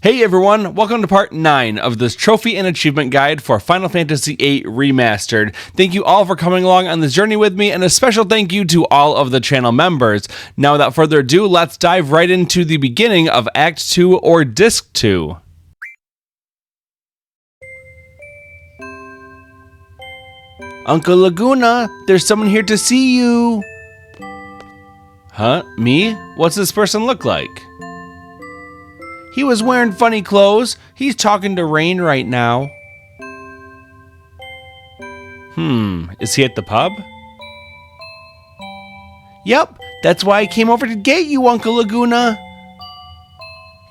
Hey everyone, welcome to part 9 of this trophy and achievement guide for Final Fantasy VIII Remastered. Thank you all for coming along on this journey with me, and a special thank you to all of the channel members. Now without further ado, let's dive right into the beginning of Act 2 or Disc 2. Uncle Laguna, there's someone here to see you. Huh? Me? What's this person look like? He was wearing funny clothes. He's talking to Rain right now. Is he at the pub? Yep, that's why I came over to get you, Uncle Laguna.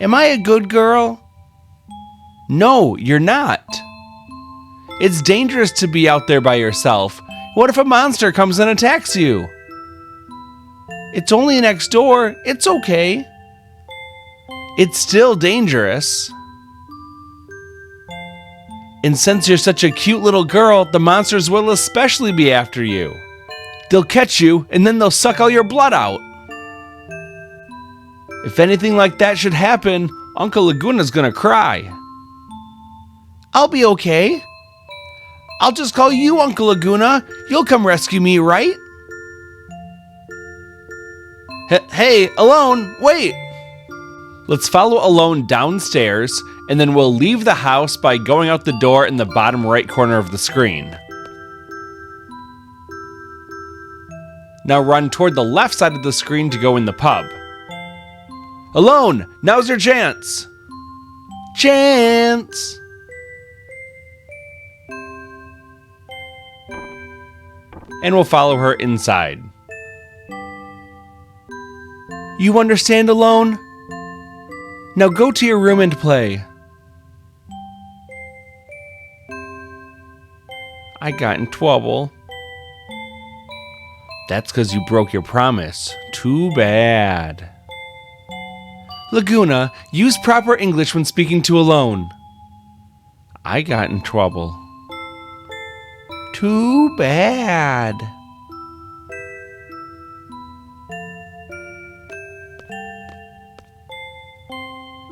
Am I a good girl? No, you're not. It's dangerous to be out there by yourself. What if a monster comes and attacks you? It's only next door. It's okay. It's still dangerous. And since you're such a cute little girl, the monsters will especially be after you. They'll catch you, and then they'll suck all your blood out. If anything like that should happen, Uncle Laguna's gonna cry. I'll be okay. I'll just call you Uncle Laguna. You'll come rescue me, right? Hey, Alone, wait! Let's follow Alone downstairs, and then we'll leave the house by going out the door in the bottom right corner of the screen. Now run toward the left side of the screen to go in the pub. Alone, now's your chance! Chance! And we'll follow her inside. You understand, Alone? Now go to your room and play. I got in trouble. That's 'cause you broke your promise. Too bad. Laguna, use proper English when speaking to Alone. I got in trouble. Too bad.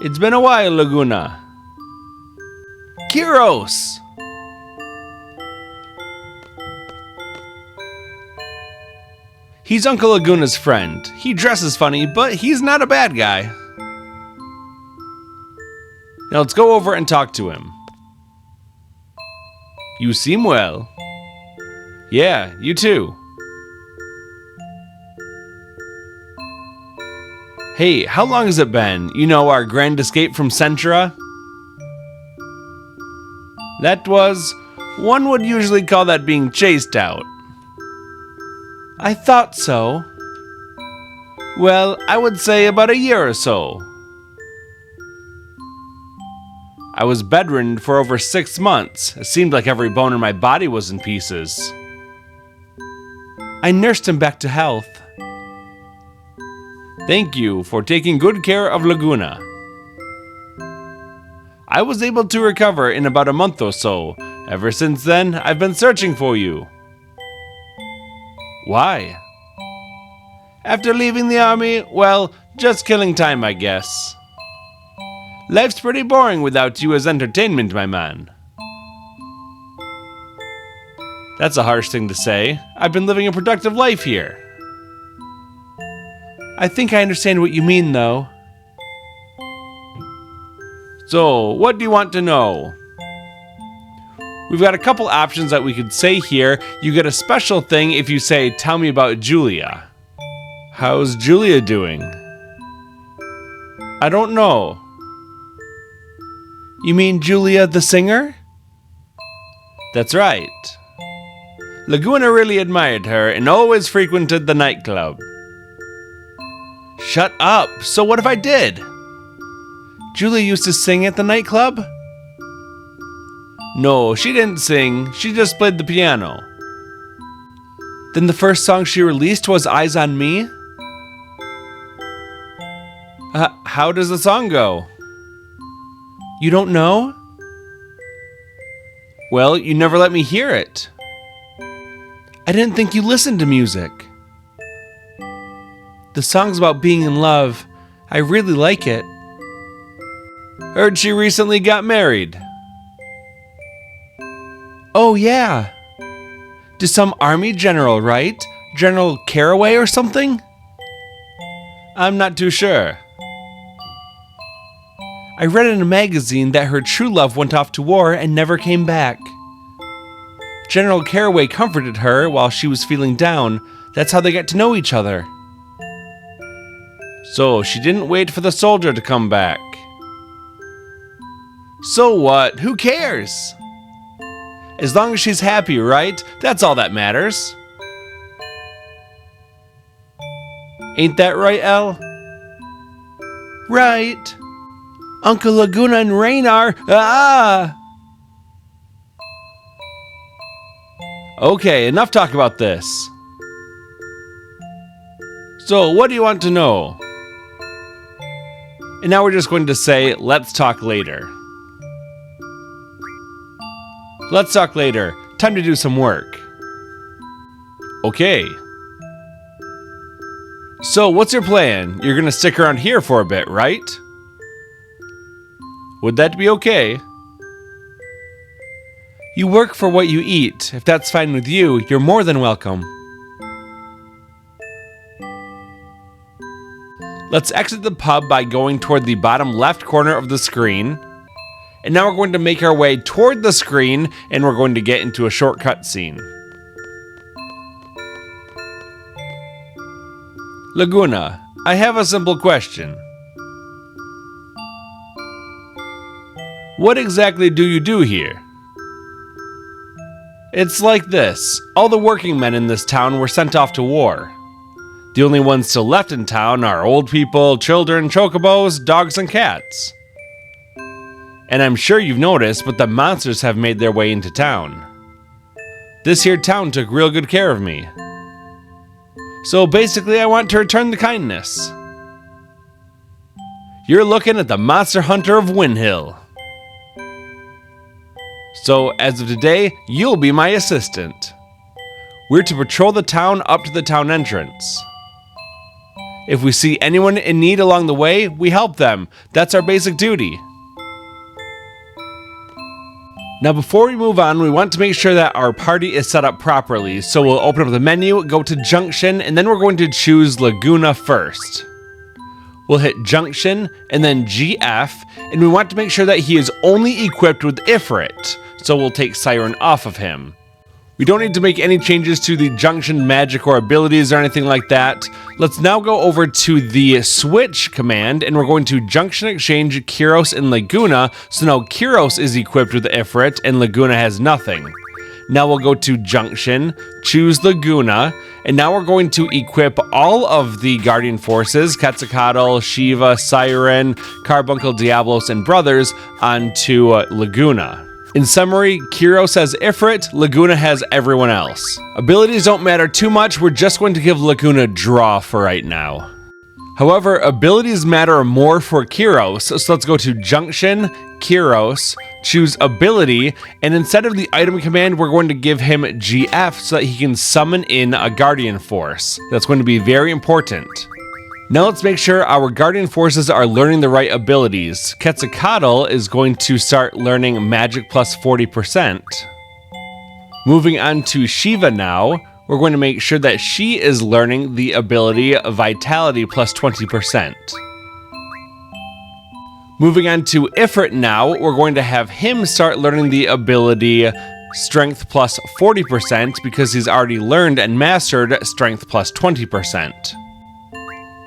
It's been a while, Laguna. Kyros! He's Uncle Laguna's friend. He dresses funny, but he's not a bad guy. Now let's go over and talk to him. You seem well. Yeah, you too. Hey, how long has it been? You know, our grand escape from Centra? That was... one would usually call that being chased out. I thought so. Well, I would say about a year or so. I was bedridden for over 6 months. It seemed like every bone in my body was in pieces. I nursed him back to health. Thank you for taking good care of Laguna. I was able to recover in about a month or so. Ever since then, I've been searching for you. Why? After leaving the army, well, just killing time, I guess. Life's pretty boring without you as entertainment, my man. That's a harsh thing to say. I've been living a productive life here. I think I understand what you mean, though. So, what do you want to know? We've got a couple options that we could say here. You get a special thing if you say, tell me about Julia. How's Julia doing? I don't know. You mean Julia the singer? That's right. Laguna really admired her and always frequented the nightclub. Shut up! So what if I did? Julia used to sing at the nightclub? No, she didn't sing. She just played the piano. Then the first song she released was Eyes on Me? How does the song go? You don't know? Well, you never let me hear it. I didn't think you listened to music. The song's about being in love. I really like it. Heard she recently got married. Oh yeah. To some army general, right? General Caraway or something? I'm not too sure. I read in a magazine that her true love went off to war and never came back. General Caraway comforted her while she was feeling down. That's how they got to know each other. So she didn't wait for the soldier to come back. So what? Who cares? As long as she's happy, right? That's all that matters. Ain't that right, Elle? Right. Uncle Laguna and Rain are... Ah! Okay, enough talk about this. So, what do you want to know? And now we're just going to say, let's talk later. Let's talk later. Time to do some work. Okay. So, what's your plan? You're gonna stick around here for a bit, right? Would that be okay? You work for what you eat. If that's fine with you, you're more than welcome. Let's exit the pub by going toward the bottom left corner of the screen. And now we're going to make our way toward the screen, and we're going to get into a shortcut scene. Laguna, I have a simple question. What exactly do you do here? It's like this. All the working men in this town were sent off to war. The only ones still left in town are old people, children, chocobos, dogs, and cats. And I'm sure you've noticed, but the monsters have made their way into town. This here town took real good care of me. So basically, I want to return the kindness. You're looking at the Monster Hunter of Windhill. So, as of today, you'll be my assistant. We're to patrol the town up to the town entrance. If we see anyone in need along the way, we help them. That's our basic duty. Now before we move on, we want to make sure that our party is set up properly. So we'll open up the menu, go to Junction, and then we're going to choose Laguna first. We'll hit Junction, and then GF, and we want to make sure that he is only equipped with Ifrit. So we'll take Siren off of him. We don't need to make any changes to the Junction magic or abilities or anything like that. Let's now go over to the switch command, and we're going to Junction exchange Kyros and Laguna. So now Kyros is equipped with Ifrit and Laguna has nothing. Now we'll go to Junction, choose Laguna, and now we're going to equip all of the Guardian Forces, Quetzalcoatl, Shiva, Siren, Carbuncle, Diablos, and Brothers onto Laguna. In summary, Kyros has Ifrit, Laguna has everyone else. Abilities don't matter too much, we're just going to give Laguna draw for right now. However, abilities matter more for Kyros, so let's go to Junction, Kyros, choose Ability, and instead of the item command, we're going to give him GF so that he can summon in a Guardian Force. That's going to be very important. Now let's make sure our Guardian Forces are learning the right abilities. Quetzalcoatl is going to start learning Magic plus 40%. Moving on to Shiva now, we're going to make sure that she is learning the ability Vitality plus 20%. Moving on to Ifrit now, we're going to have him start learning the ability Strength plus 40% because he's already learned and mastered Strength plus 20%.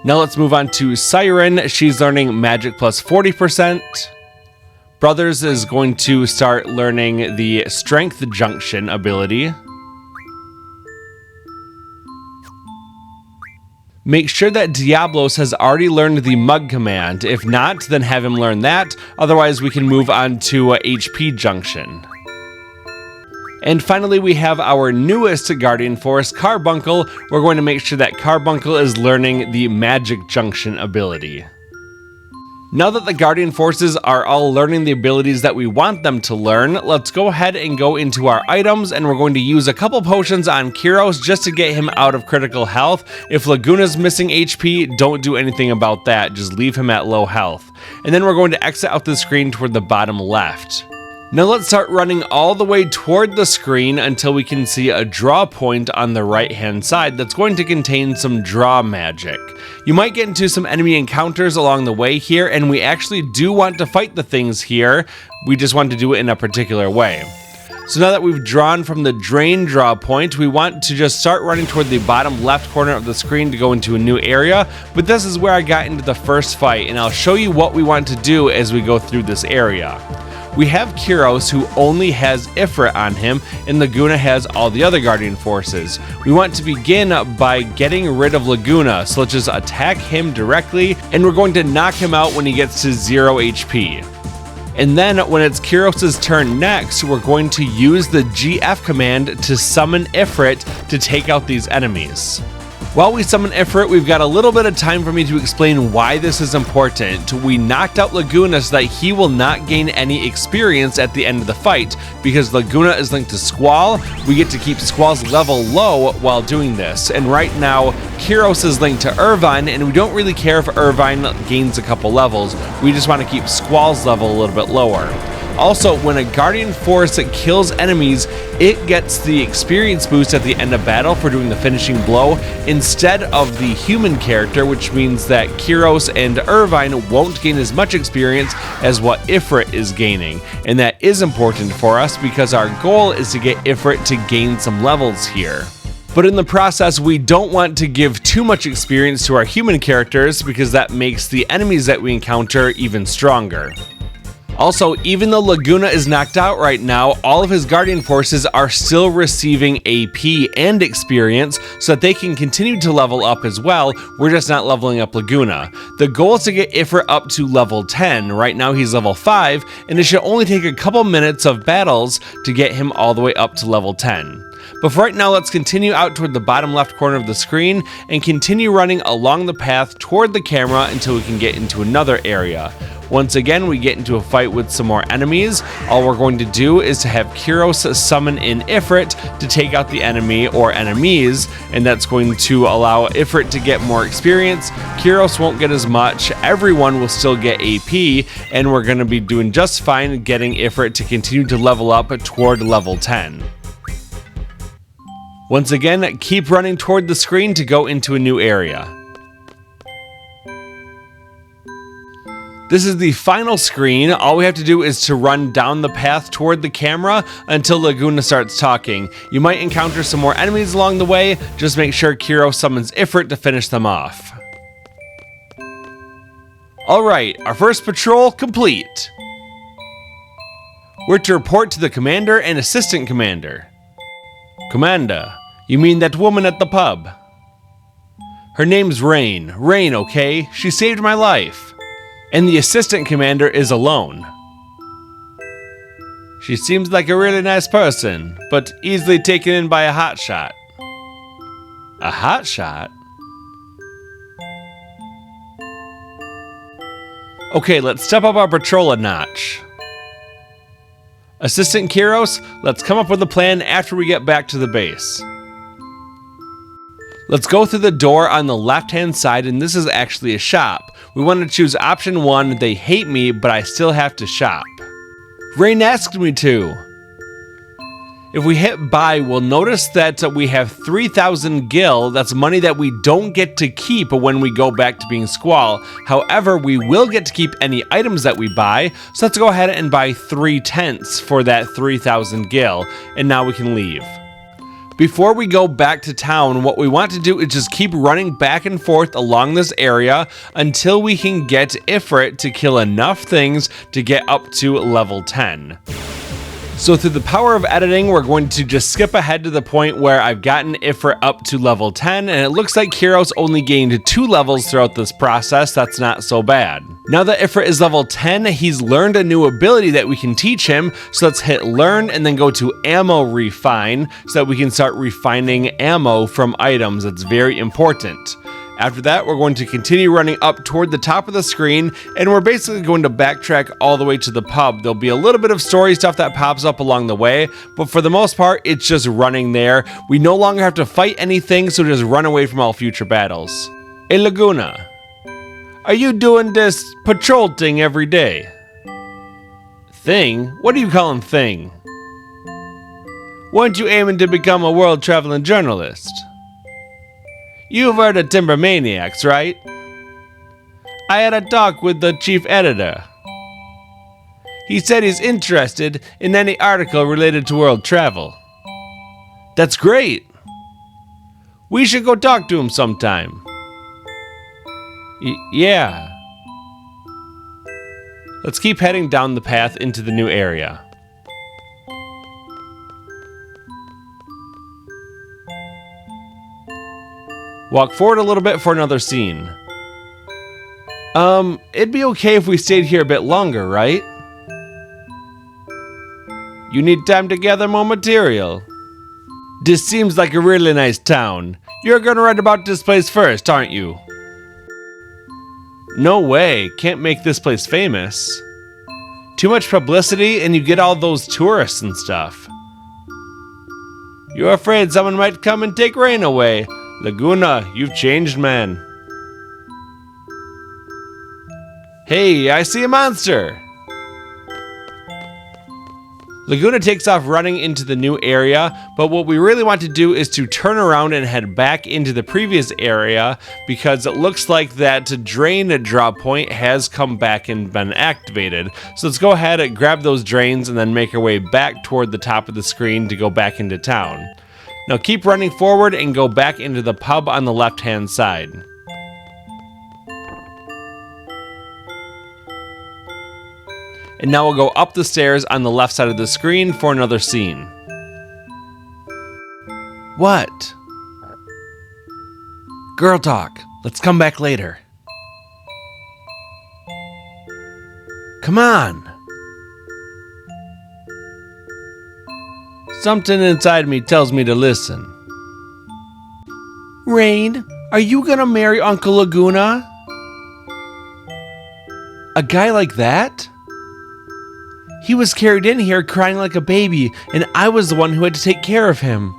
Now let's move on to Siren. She's learning Magic plus 40%. Brothers is going to start learning the Strength Junction ability. Make sure that Diablos has already learned the Mug command. If not, then have him learn that. Otherwise, we can move on to HP Junction. And finally, we have our newest Guardian Force, Carbuncle. We're going to make sure that Carbuncle is learning the Magic Junction ability. Now that the Guardian Forces are all learning the abilities that we want them to learn, let's go ahead and go into our items, and we're going to use a couple potions on Kyros just to get him out of critical health. If Laguna's missing HP, don't do anything about that, just leave him at low health. And then we're going to exit out the screen toward the bottom left. Now let's start running all the way toward the screen until we can see a draw point on the right hand side that's going to contain some draw magic. You might get into some enemy encounters along the way here, and we actually do want to fight the things here. We just want to do it in a particular way. So now that we've drawn from the drain draw point, we want to just start running toward the bottom left corner of the screen to go into a new area, but this is where I got into the first fight, and I'll show you what we want to do as we go through this area. We have Kyros, who only has Ifrit on him, and Laguna has all the other Guardian Forces. We want to begin by getting rid of Laguna, so let's just attack him directly, and we're going to knock him out when he gets to 0 HP. And then when it's Kyros' turn next, we're going to use the GF command to summon Ifrit to take out these enemies. While we summon Ifrit, we've got a little bit of time for me to explain why this is important. We knocked out Laguna so that he will not gain any experience at the end of the fight. Because Laguna is linked to Squall, we get to keep Squall's level low while doing this. And right now, Kyros is linked to Irvine, and we don't really care if Irvine gains a couple levels. We just want to keep Squall's level a little bit lower. Also, when a Guardian Force kills enemies, it gets the experience boost at the end of battle for doing the finishing blow instead of the human character, which means that Kyros and Irvine won't gain as much experience as what Ifrit is gaining. And that is important for us because our goal is to get Ifrit to gain some levels here. But in the process, we don't want to give too much experience to our human characters because that makes the enemies that we encounter even stronger. Also, even though Laguna is knocked out right now, all of his Guardian Forces are still receiving AP and experience so that they can continue to level up as well. We're just not leveling up Laguna. The goal is to get Ifrit up to level 10. Right now he's level 5, and it should only take a couple minutes of battles to get him all the way up to level 10. But for right now, let's continue out toward the bottom left corner of the screen and continue running along the path toward the camera until we can get into another area. Once again, we get into a fight with some more enemies. All we're going to do is to have Kyros summon in Ifrit to take out the enemy or enemies, and that's going to allow Ifrit to get more experience. Kyros won't get as much, everyone will still get AP, and we're going to be doing just fine getting Ifrit to continue to level up toward level 10. Once again, keep running toward the screen to go into a new area. This is the final screen. All we have to do is to run down the path toward the camera until Laguna starts talking. You might encounter some more enemies along the way. Just make sure Kyros summons Ifrit to finish them off. Alright, our first patrol complete. We're to report to the commander and assistant commander. Commander, you mean that woman at the pub? Her name's Rain. Rain, okay? She saved my life. And the assistant commander is alone. She seems like a really nice person, but easily taken in by a hotshot. A hotshot? Okay, let's step up our patrol a notch. Assistant Kyros, let's come up with a plan after we get back to the base. Let's go through the door on the left-hand side, and this is actually a shop. We want to choose option 1, they hate me, but I still have to shop. Rain asked me to. If we hit buy, we'll notice that we have 3,000 gil. That's money that we don't get to keep when we go back to being Squall. However, we will get to keep any items that we buy, so let's go ahead and buy 3 tents for that 3,000 gil, and now we can leave. Before we go back to town, what we want to do is just keep running back and forth along this area until we can get Ifrit to kill enough things to get up to level 10. So through the power of editing, we're going to just skip ahead to the point where I've gotten Ifrit up to level 10, and it looks like Kyros only gained 2 levels throughout this process. That's not so bad. Now that Ifrit is level 10, he's learned a new ability that we can teach him, so let's hit learn and then go to ammo refine so that we can start refining ammo from items. That's very important. After that, we're going to continue running up toward the top of the screen, and we're basically going to backtrack all the way to the pub. There'll be a little bit of story stuff that pops up along the way, but for the most part, it's just running there. We no longer have to fight anything, so just run away from all future battles. Hey Laguna, are you doing this patrol thing every day? Thing? What are you calling thing? Weren't you aiming to become a world-traveling journalist? You've heard of Timber Maniacs, right? I had a talk with the chief editor. He said he's interested in any article related to world travel. That's great. We should go talk to him sometime. Yeah. Let's keep heading down the path into the new area. Walk forward a little bit for another scene. It'd be okay if we stayed here a bit longer, right? You need time to gather more material. This seems like a really nice town. You're gonna write about this place first, aren't you? No way, can't make this place famous. Too much publicity and you get all those tourists and stuff. You're afraid someone might come and take Rain away. Laguna, you've changed, man. Hey, I see a monster! Laguna takes off running into the new area, but what we really want to do is to turn around and head back into the previous area because it looks like that drain drop point has come back and been activated. So let's go ahead and grab those drains and then make our way back toward the top of the screen to go back into town. Now keep running forward and go back into the pub on the left-hand side. And now we'll go up the stairs on the left side of the screen for another scene. What? Girl talk. Let's come back later. Come on. Something inside me tells me to listen. Rain, are you gonna marry Uncle Laguna? A guy like that? He was carried in here crying like a baby, and I was the one who had to take care of him.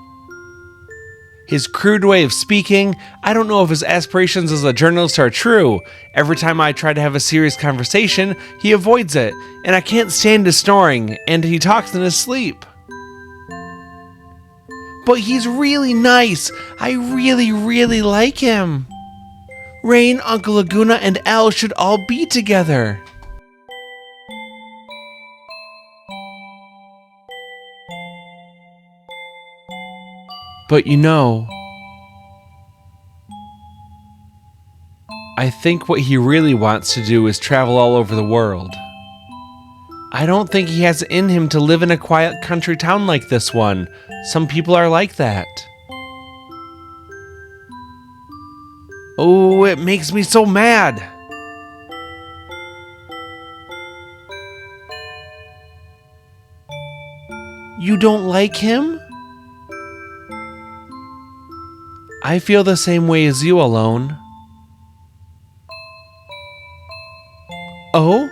His crude way of speaking, I don't know if his aspirations as a journalist are true. Every time I try to have a serious conversation, he avoids it, and I can't stand his snoring, and he talks in his sleep. But he's really nice. I really like him. Rain, Uncle Laguna, and Elle should all be together. But you know, I think what he really wants to do is travel all over the world. I don't think he has it in him to live in a quiet country town like this one. Some people are like that. Oh, it makes me so mad. You don't like him? I feel the same way as you, Alone. Oh?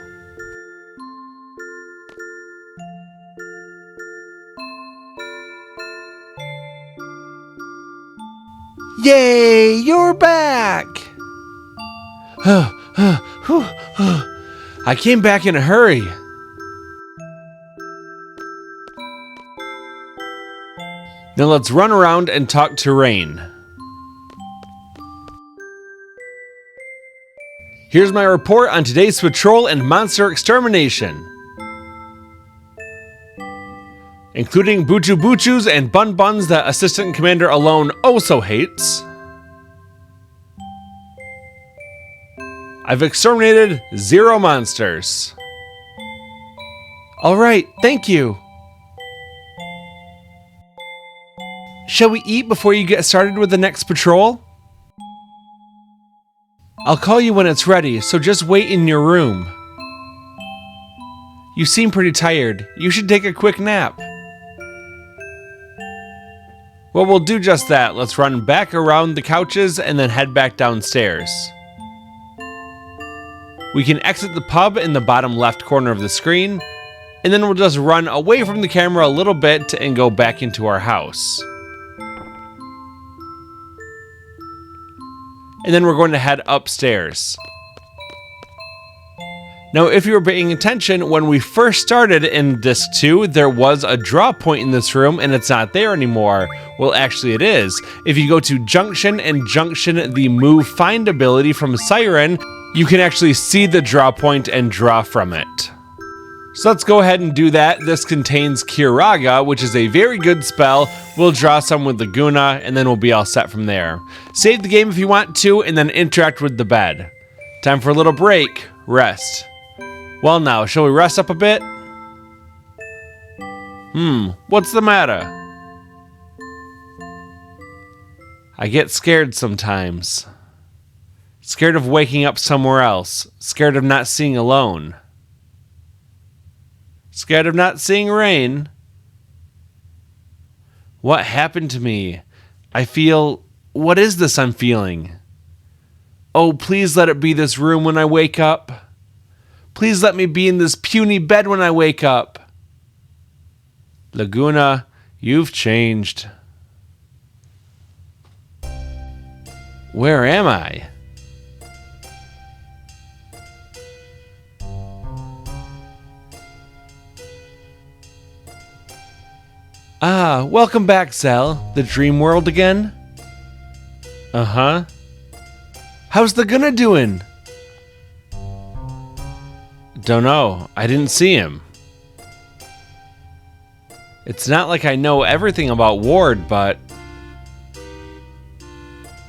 Yay, you're back! I came back in a hurry. Now let's run around and talk to Rain. Here's my report on today's patrol and monster extermination, including Buchu Buchus and Bun Buns that Assistant Commander Alone also hates. I've exterminated 0 monsters. Alright, thank you. Shall we eat before you get started with the next patrol? I'll call you when it's ready, so just wait in your room. You seem pretty tired. You should take a quick nap. Well, we'll do just that. Let's run back around the couches and then head back downstairs. We can exit the pub in the bottom left corner of the screen, and then we'll just run away from the camera a little bit and go back into our house. And then we're going to head upstairs. Now, if you were paying attention, when we first started in Disc 2, there was a draw point in this room, and it's not there anymore. Well, actually it is. If you go to Junction and Junction the Move Find ability from Siren, you can actually see the draw point and draw from it. So let's go ahead and do that. This contains Kiraga, which is a very good spell. We'll draw some with Laguna, and then we'll be all set from there. Save the game if you want to, and then interact with the bed. Time for a little break. Rest. Well now, shall we rest up a bit? What's the matter? I get scared sometimes. Scared of waking up somewhere else. Scared of not seeing alone. Scared of not seeing rain. What happened to me? What is this I'm feeling? Oh, please let it be this room when I wake up. Please let me be in this puny bed when I wake up. Laguna, you've changed. Where am I? Ah, welcome back, Sal. The dream world again? Uh-huh. How's Laguna doing? Don't know. I didn't see him. It's not like I know everything about Ward, but...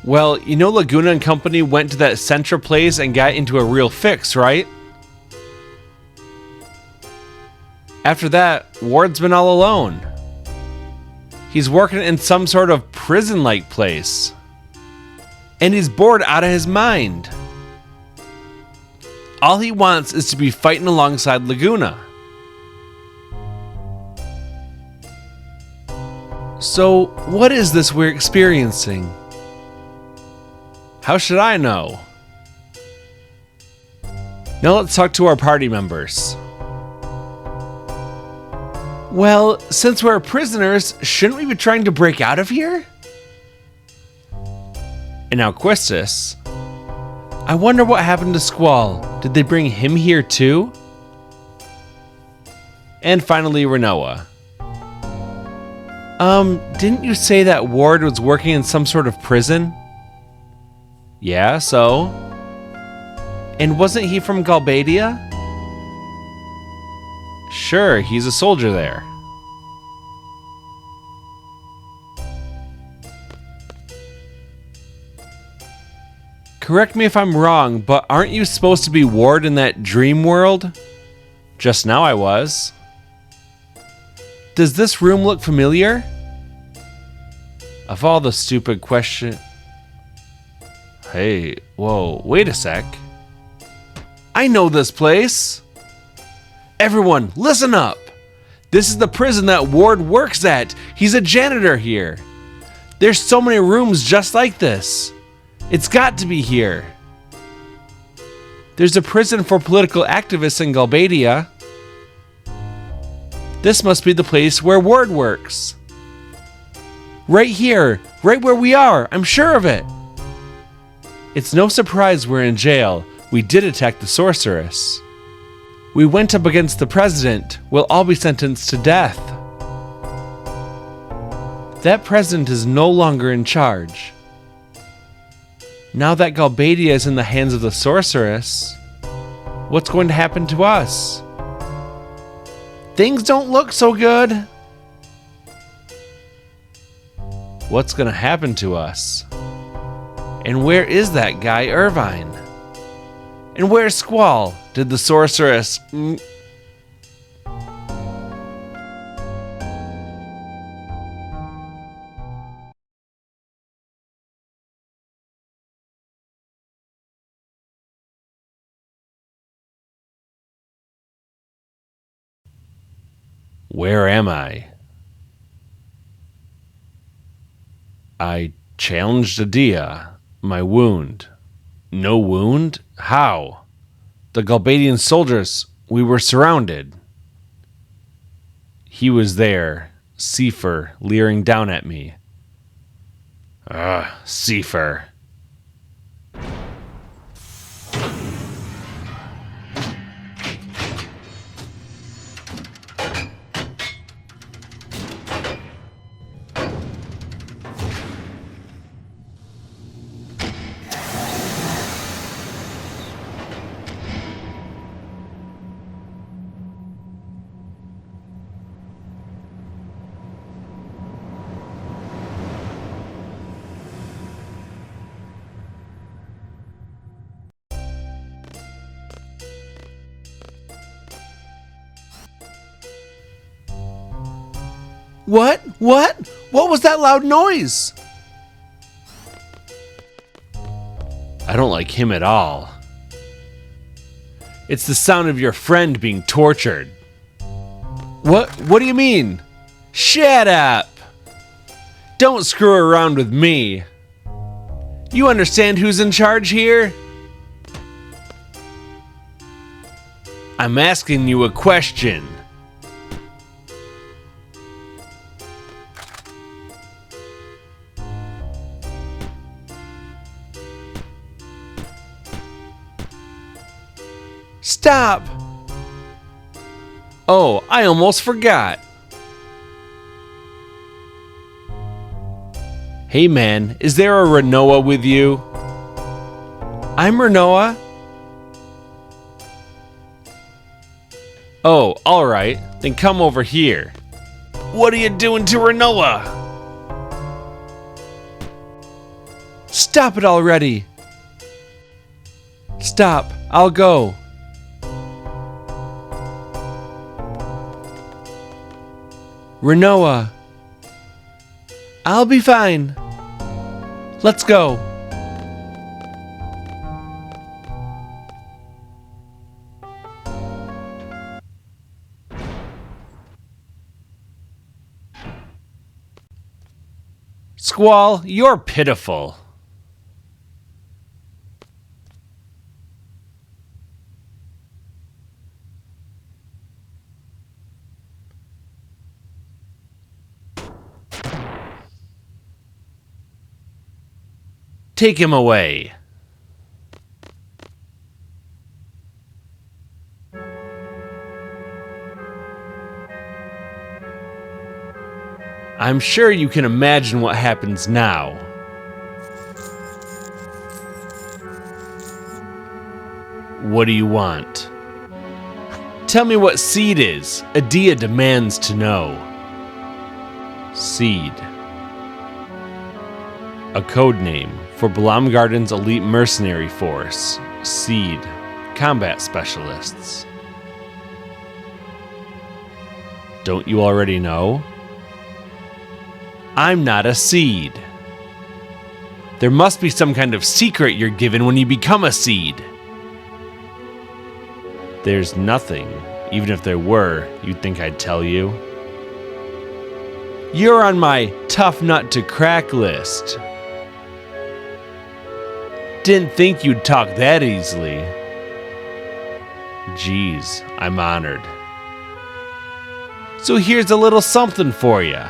Well, you know Laguna and company went to that Centra place and got into a real fix, right? After that, Ward's been all alone. He's working in some sort of prison-like place. And he's bored out of his mind. All he wants is to be fighting alongside Laguna. So, what is this we're experiencing? How should I know? Now let's talk to our party members. Well, since we're prisoners, shouldn't we be trying to break out of here? And now Quistis. I wonder what happened to Squall. Did they bring him here too? And finally, Renoa. Didn't you say that Ward was working in some sort of prison? Yeah, so? And wasn't he from Galbadia? Sure, he's a soldier there. Correct me if I'm wrong, but aren't you supposed to be Ward in that dream world? Just now I was. Does this room look familiar? Of all the stupid questions... Hey, whoa, wait a sec. I know this place. Everyone, listen up. This is the prison that Ward works at. He's a janitor here. There's so many rooms just like this. It's got to be here. There's a prison for political activists in Galbadia. This must be the place where Ward works. Right here, right where we are, I'm sure of it. It's no surprise we're in jail. We did attack the sorceress. We went up against the president. We'll all be sentenced to death. That president is no longer in charge. Now that Galbadia is in the hands of the sorceress, what's going to happen to us? Things don't look so good. What's going to happen to us? And where is that guy, Irvine? And where's Squall? Did the sorceress... Where am I? I challenged Adia. My wound. No wound? How? The Galbadian soldiers, we were surrounded. He was there, Seifer, leering down at me. Seifer. What? What? What was that loud noise? I don't like him at all. It's the sound of your friend being tortured. What do you mean? Shut up! Don't screw around with me. You understand who's in charge here? I'm asking you a question. Stop! Oh, I almost forgot. Hey man, is there a Renoa with you? I'm Renoa. Oh, alright, then come over here. What are you doing to Renoa? Stop it already! Stop, I'll go. Renoa. I'll be fine. Let's go. Squall, you're pitiful. Take him away. I'm sure you can imagine what happens now. What do you want? Tell me what seed is. Adia demands to know. Seed. A code name for Blomgarden's elite mercenary force. Seed. Combat specialists. Don't you already know? I'm not a seed. There must be some kind of secret you're given when you become a seed. There's nothing. Even if there were, you'd think I'd tell you. You're on my tough nut to crack list. Didn't think you'd talk that easily. Geez, I'm honored. So here's a little something for you.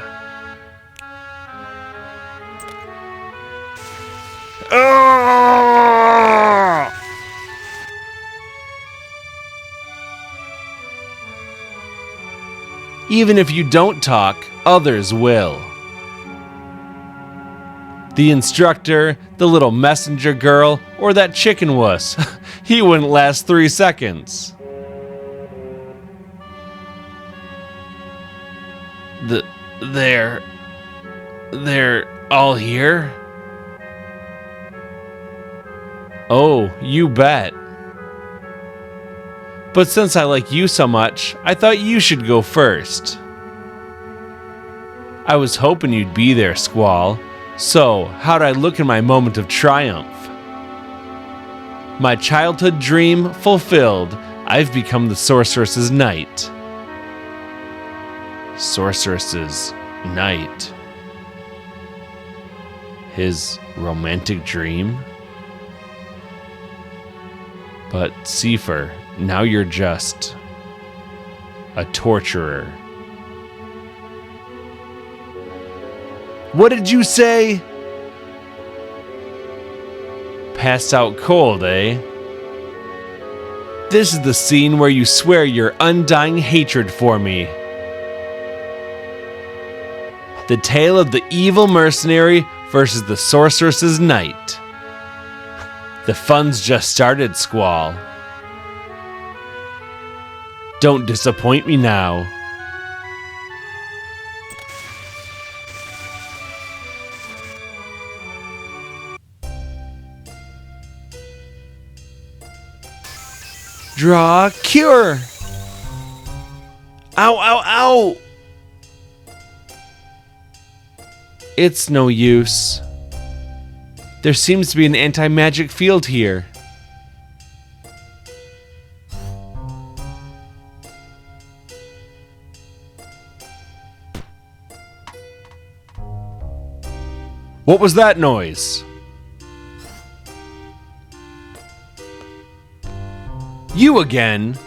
Even if you don't talk, others will. The instructor, the little messenger girl, or that chicken wuss. He wouldn't last 3 seconds. They're all here? Oh, you bet. But since I like you so much, I thought you should go first. I was hoping you'd be there, Squall. So, how'd I look in my moment of triumph? My childhood dream fulfilled. I've become the Sorceress's Knight. Sorceress's Knight. His romantic dream? But Seifer, now you're just a torturer. What did you say? Passed out cold, eh? This is the scene where you swear your undying hatred for me. The tale of the evil mercenary versus the sorceress's knight. The fun's just started, Squall. Don't disappoint me now. Draw cure. Ow, ow, ow. It's no use. There seems to be an anti-magic field here. What was that noise? You again?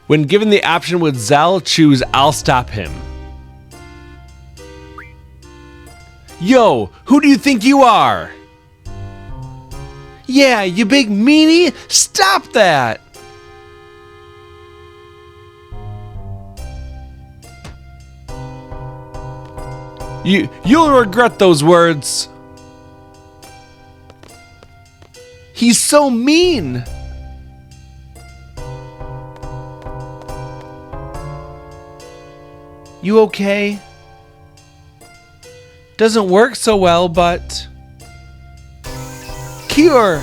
When given the option, would Zal choose I'll stop him? Yo, who do you think you are? Yeah, you big meanie, stop that! You'll regret those words. He's so mean. You okay? Doesn't work so well, but... Cure!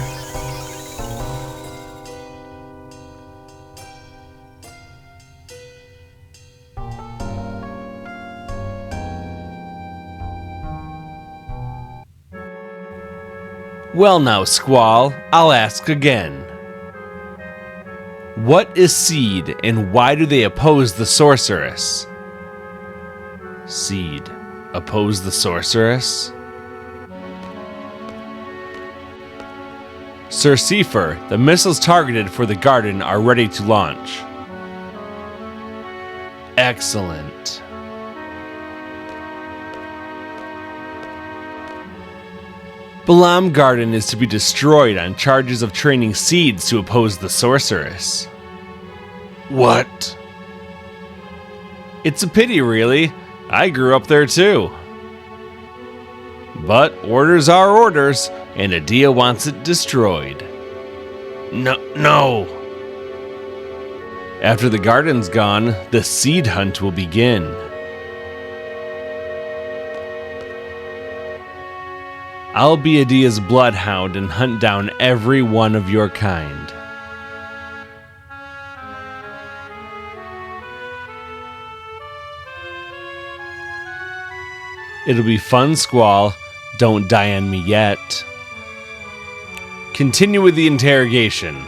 Well now, Squall, I'll ask again. What is Seed, and why do they oppose the sorceress? Seed. Oppose the sorceress? Sir Seifer, the missiles targeted for the garden are ready to launch. Excellent. Balam Garden is to be destroyed on charges of training seeds to oppose the sorceress. What? It's a pity, really. I grew up there too. But orders are orders, and Adia wants it destroyed. No. After the garden's gone, the seed hunt will begin. I'll be Adia's bloodhound and hunt down every one of your kind. It'll be fun, Squall. Don't die on me yet. Continue with the interrogation.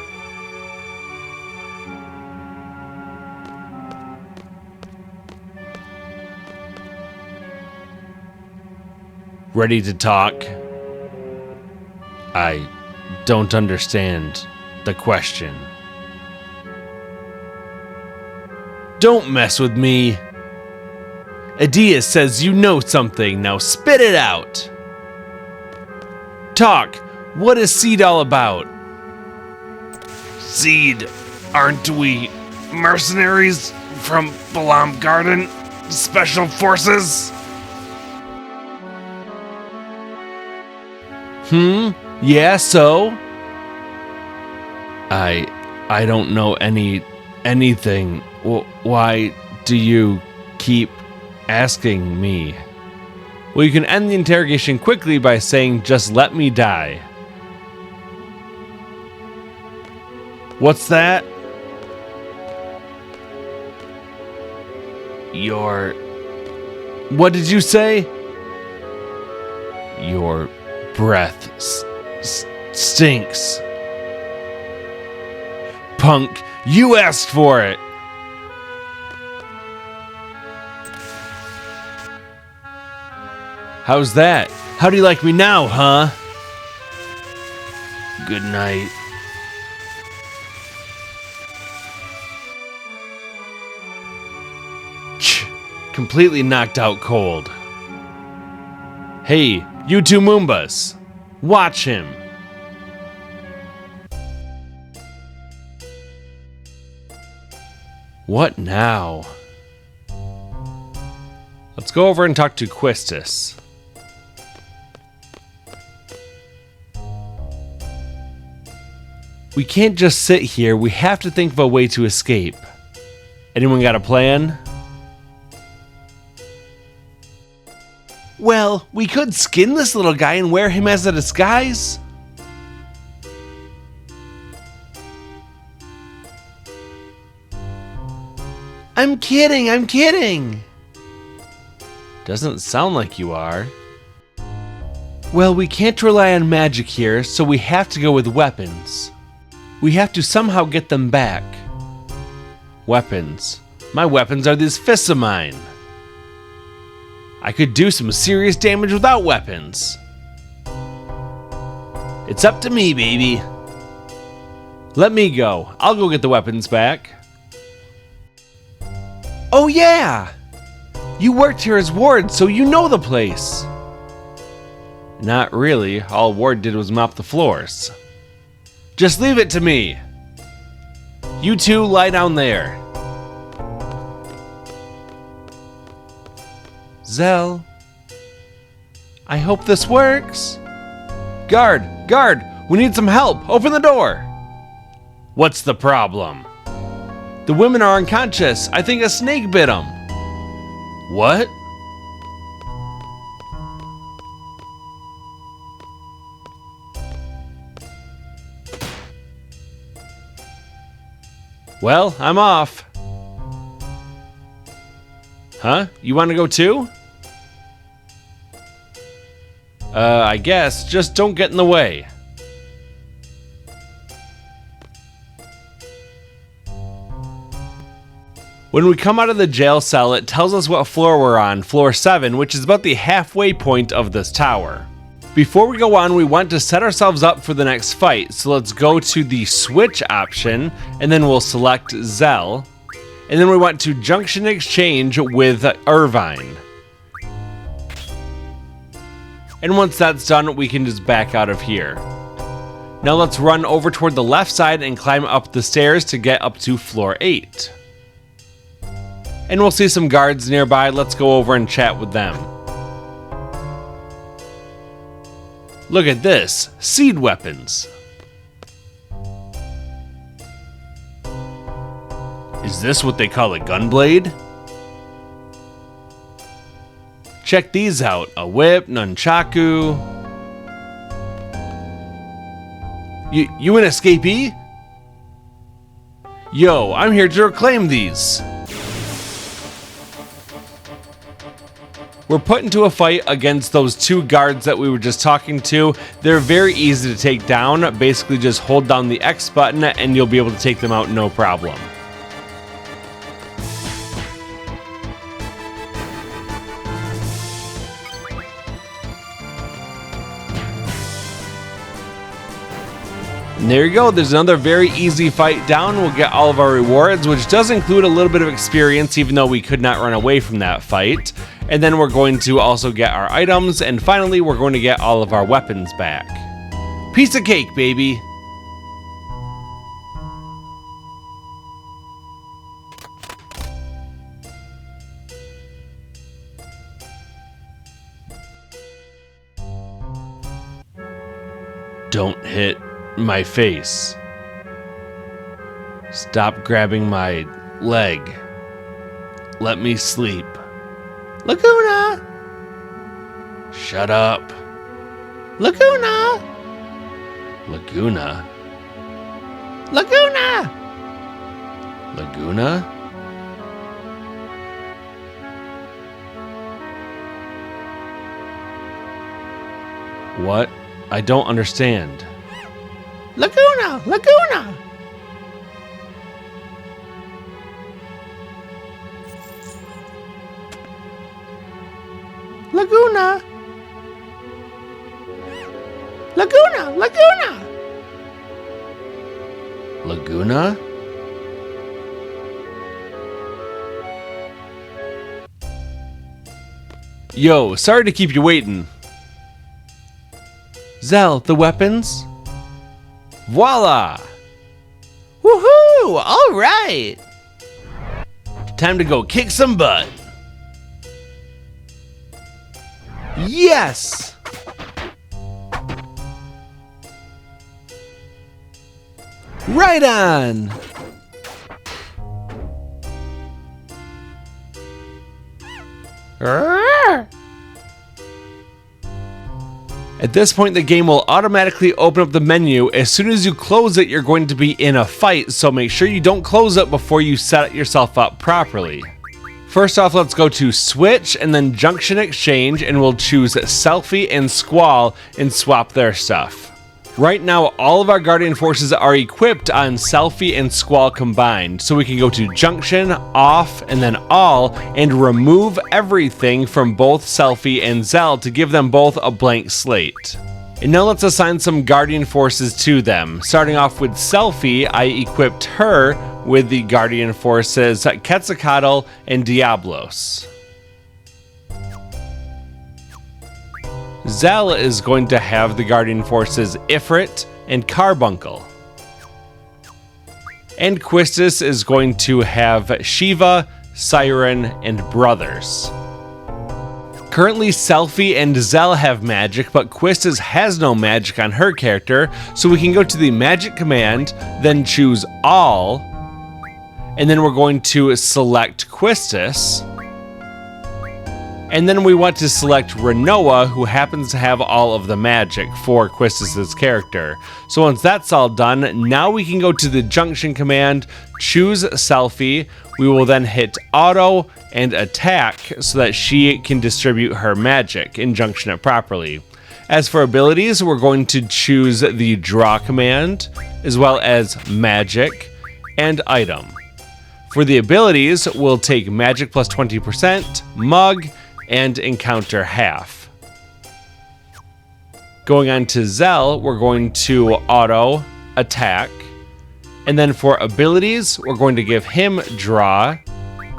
Ready to talk? I don't understand the question. Don't mess with me. Adia says you know something, now spit it out. Talk, what is Seed all about? Seed, aren't we mercenaries from Balam Garden? Special forces? Yeah, so? I don't know anything. Why do you keep asking me? Well, you can end the interrogation quickly by saying, just let me die. What's that? What did you say? Your breath stinks. Punk, you asked for it. How's that? How do you like me now, huh? Good night. Completely knocked out cold. Hey, you two Moombas. Watch him. What now? Let's go over and talk to Quistis. We can't just sit here. We have to think of a way to escape. Anyone got a plan? Well, we could skin this little guy and wear him as a disguise. I'm kidding. Doesn't sound like you are. Well, we can't rely on magic here, so we have to go with weapons. We have to somehow get them back. Weapons. My weapons are these fists of mine. I could do some serious damage without weapons. It's up to me, baby. Let me go. I'll go get the weapons back. Oh yeah! You worked here as Ward, so you know the place. Not really. All Ward did was mop the floors. Just leave it to me. You two lie down there. Zell. I hope this works. Guard! We need some help! Open the door! What's the problem? The women are unconscious. I think a snake bit them. What? Well, I'm off. Huh? You want to go too? I guess. Just don't get in the way. When we come out of the jail cell, it tells us what floor we're on, floor 7, which is about the halfway point of this tower. Before we go on, we want to set ourselves up for the next fight, so let's go to the switch option, and then we'll select Zell, and then we want to junction exchange with Irvine. And once that's done, we can just back out of here. Now let's run over toward the left side and climb up the stairs to get up to floor 8. And we'll see some guards nearby. Let's go over and chat with them. Look at this, seed weapons. Is this what they call a gunblade? Check these out, a whip, nunchaku. You an escapee? Yo, I'm here to reclaim these. We're put into a fight against those two guards that we were just talking to. They're very easy to take down. Basically just hold down the X button and you'll be able to take them out no problem. And there you go, there's another very easy fight down. We'll get all of our rewards, which does include a little bit of experience, even though we could not run away from that fight. And then we're going to also get our items, and finally we're going to get all of our weapons back. Piece of cake, baby! Don't hit my face. Stop grabbing my leg. Let me sleep. Laguna! Shut up. Laguna! Laguna? Laguna! Laguna? What? I don't understand. Laguna! Laguna! Laguna! Laguna! Laguna! Laguna? Yo, sorry to keep you waiting. Zell, the weapons? Voila! Woohoo! Alright! Time to go kick some butt. Yes! Right on! At this point, the game will automatically open up the menu. As soon as you close it, you're going to be in a fight, so make sure you don't close it before you set yourself up properly. First off, let's go to Switch and then Junction Exchange, and we'll choose Selfie and Squall and swap their stuff. Right now, all of our Guardian Forces are equipped on Selfie and Squall combined, so we can go to Junction, Off, and then All, and remove everything from both Selfie and Zell to give them both a blank slate. And now let's assign some Guardian Forces to them. Starting off with Selfie, I equipped her with the Guardian Forces Quetzalcoatl and Diablos. Zell is going to have the Guardian Forces Ifrit and Carbuncle. And Quistis is going to have Shiva, Siren, and Brothers. Currently, Selfie and Zell have magic, but Quistis has no magic on her character, so we can go to the magic command, then choose All, and then we're going to select Quistis. And then we want to select Renoa, who happens to have all of the magic for Quistis' character. So once that's all done, now we can go to the Junction command, choose Selfie. We will then hit Auto and Attack so that she can distribute her magic and junction it properly. As for abilities, we're going to choose the Draw command, as well as Magic and Item. For the abilities, we'll take Magic plus 20%, Mug, and Encounter half. Going on to Zell, we're going to Auto, Attack, and then for abilities, we're going to give him Draw,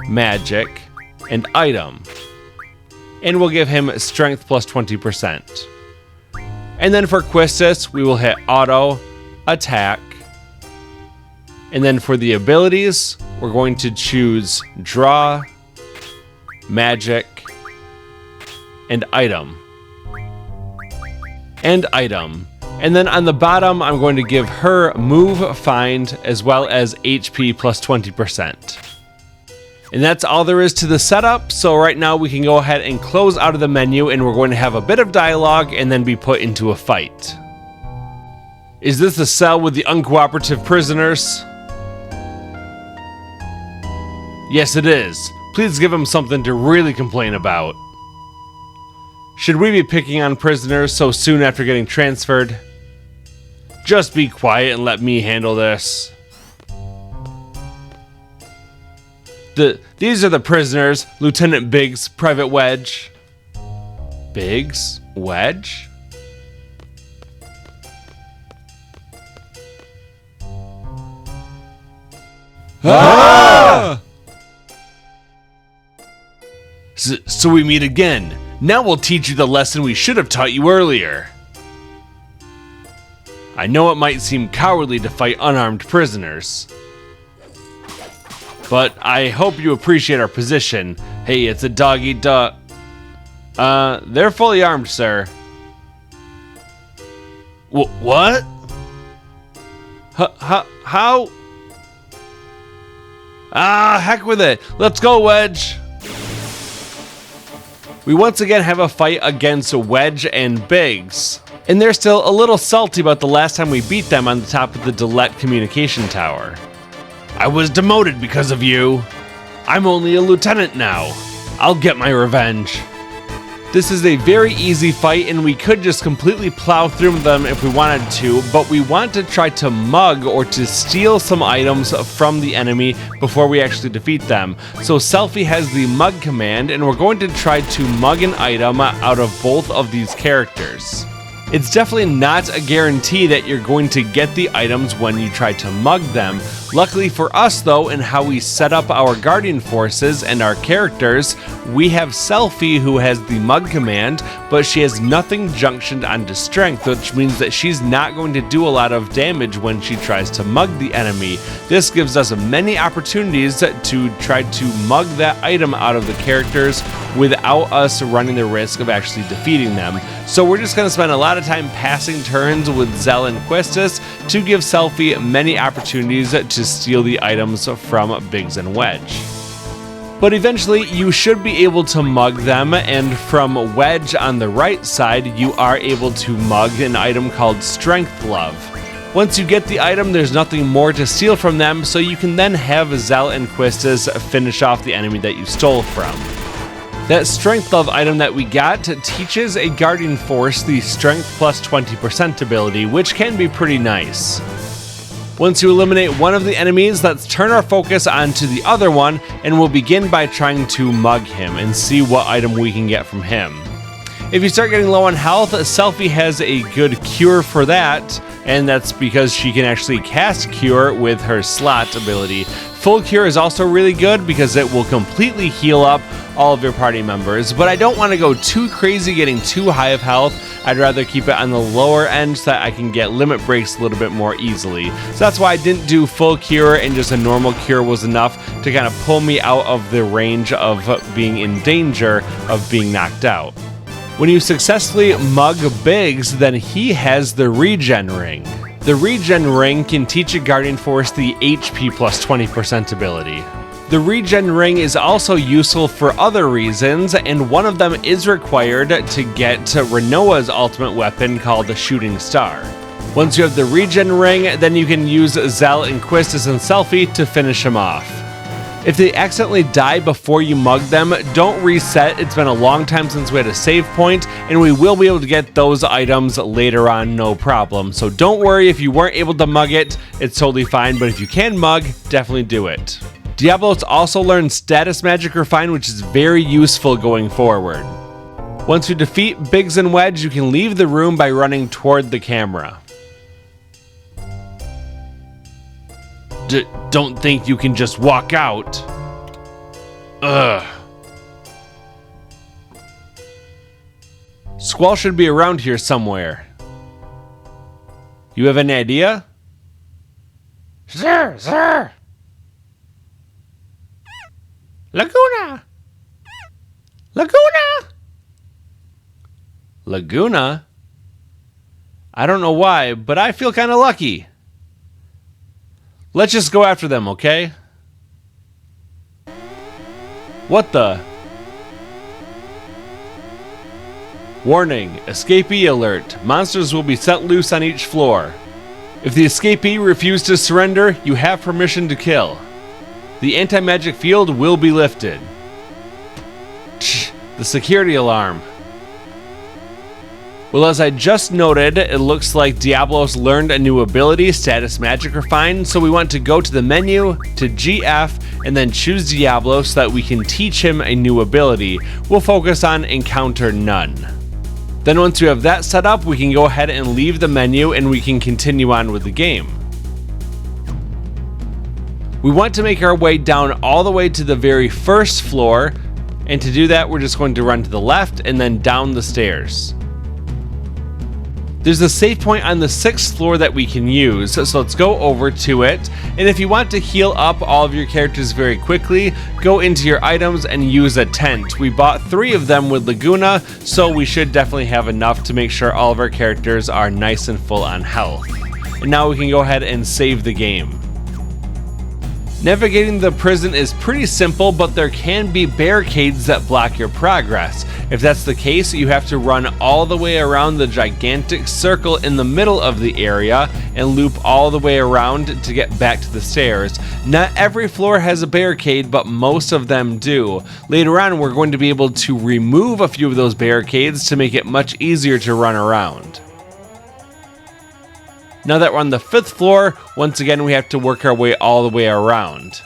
Magic, and Item. And we'll give him Strength plus 20%. And then for Quistis, we will hit Auto, Attack, and then for the abilities, we're going to choose Draw, Magic, and Item. And Item. And then on the bottom, I'm going to give her Move, Find, as well as HP plus 20%. And that's all there is to the setup, so right now we can go ahead and close out of the menu, and we're going to have a bit of dialogue and then be put into a fight. Is this the cell with the uncooperative prisoners? Yes, it is. Please give him something to really complain about. Should we be picking on prisoners so soon after getting transferred? Just be quiet and let me handle this. These are the prisoners, Lieutenant Biggs, Private Wedge. Biggs? Wedge? Ah! So we meet again. Now we'll teach you the lesson we should have taught you earlier. I know it might seem cowardly to fight unarmed prisoners, but I hope you appreciate our position. Hey, it's a dog-eat-dog. They're fully armed, sir. What? How? Ah, heck with it. Let's go, Wedge. We once again have a fight against Wedge and Biggs, and they're still a little salty about the last time we beat them on the top of the Dillette communication tower. I was demoted because of you. I'm only a lieutenant now. I'll get my revenge. This is a very easy fight, and we could just completely plow through them if we wanted to, but we want to try to mug or to steal some items from the enemy before we actually defeat them. So Selfie has the mug command, and we're going to try to mug an item out of both of these characters. It's definitely not a guarantee that you're going to get the items when you try to mug them. Luckily for us though, in how we set up our guardian forces and our characters, we have Selfie who has the mug command, but she has nothing junctioned onto strength, which means that she's not going to do a lot of damage when she tries to mug the enemy. This gives us many opportunities to try to mug that item out of the characters without us running the risk of actually defeating them. So we're just going to spend a lot of time passing turns with Zell and Quistis to give Selfie many opportunities to steal the items from Biggs and Wedge. But eventually you should be able to mug them, and from Wedge on the right side you are able to mug an item called Strength Glove. Once you get the item, there's nothing more to steal from them, so you can then have Zell and Quistis finish off the enemy that you stole from. That Strength Glove item that we got teaches a Guardian Force the Strength plus 20% ability, which can be pretty nice. Once you eliminate one of the enemies, let's turn our focus onto the other one, and we'll begin by trying to mug him and see what item we can get from him. If you start getting low on health, Selfie has a good cure for that, and that's because she can actually cast Cure with her slot ability. Full Cure is also really good because it will completely heal up all of your party members, but I don't want to go too crazy getting too high of health. I'd rather keep it on the lower end so that I can get limit breaks a little bit more easily. So that's why I didn't do Full Cure, and just a normal cure was enough to kind of pull me out of the range of being in danger of being knocked out. When you successfully mug Biggs, then he has the Regen Ring. The Regen Ring can teach a Guardian Force the HP plus 20% ability. The Regen Ring is also useful for other reasons, and one of them is required to get Renoa's ultimate weapon called the Shooting Star. Once you have the Regen Ring, then you can use Zell and Quistis and Selfie to finish him off. If they accidentally die before you mug them, don't reset. It's been a long time since we had a save point, and we will be able to get those items later on, no problem. So don't worry if you weren't able to mug it, it's totally fine, but if you can mug, definitely do it. Diablos also learned Status Magic Refine, which is very useful going forward. Once you defeat Biggs and Wedge, you can leave the room by running toward the camera. Don't think you can just walk out. Ugh. Squall should be around here somewhere. You have any idea? Sir! Laguna! Laguna? I don't know why, but I feel kind of lucky. Let's just go after them, okay? What the? Warning, escapee alert. Monsters will be set loose on each floor. If the escapee refuses to surrender, you have permission to kill. The anti-magic field will be lifted. The security alarm. Well, as I just noted, it looks like Diablos learned a new ability, Status Magic Refine, so we want to go to the menu, to GF, and then choose Diablo so that we can teach him a new ability. We'll focus on Encounter None. Then once we have that set up, we can go ahead and leave the menu and we can continue on with the game. We want to make our way down all the way to the very first floor, and to do that we're just going to run to the left and then down the stairs. There's a save point on the 6th floor that we can use, so let's go over to it. And if you want to heal up all of your characters very quickly, go into your items and use a tent. We bought 3 of them with Laguna, so we should definitely have enough to make sure all of our characters are nice and full on health. And now we can go ahead and save the game. Navigating the prison is pretty simple, but there can be barricades that block your progress. If that's the case, you have to run all the way around the gigantic circle in the middle of the area and loop all the way around to get back to the stairs. Not every floor has a barricade, but most of them do. Later on, we're going to be able to remove a few of those barricades to make it much easier to run around. Now that we're on the 5th floor, once again we have to work our way all the way around.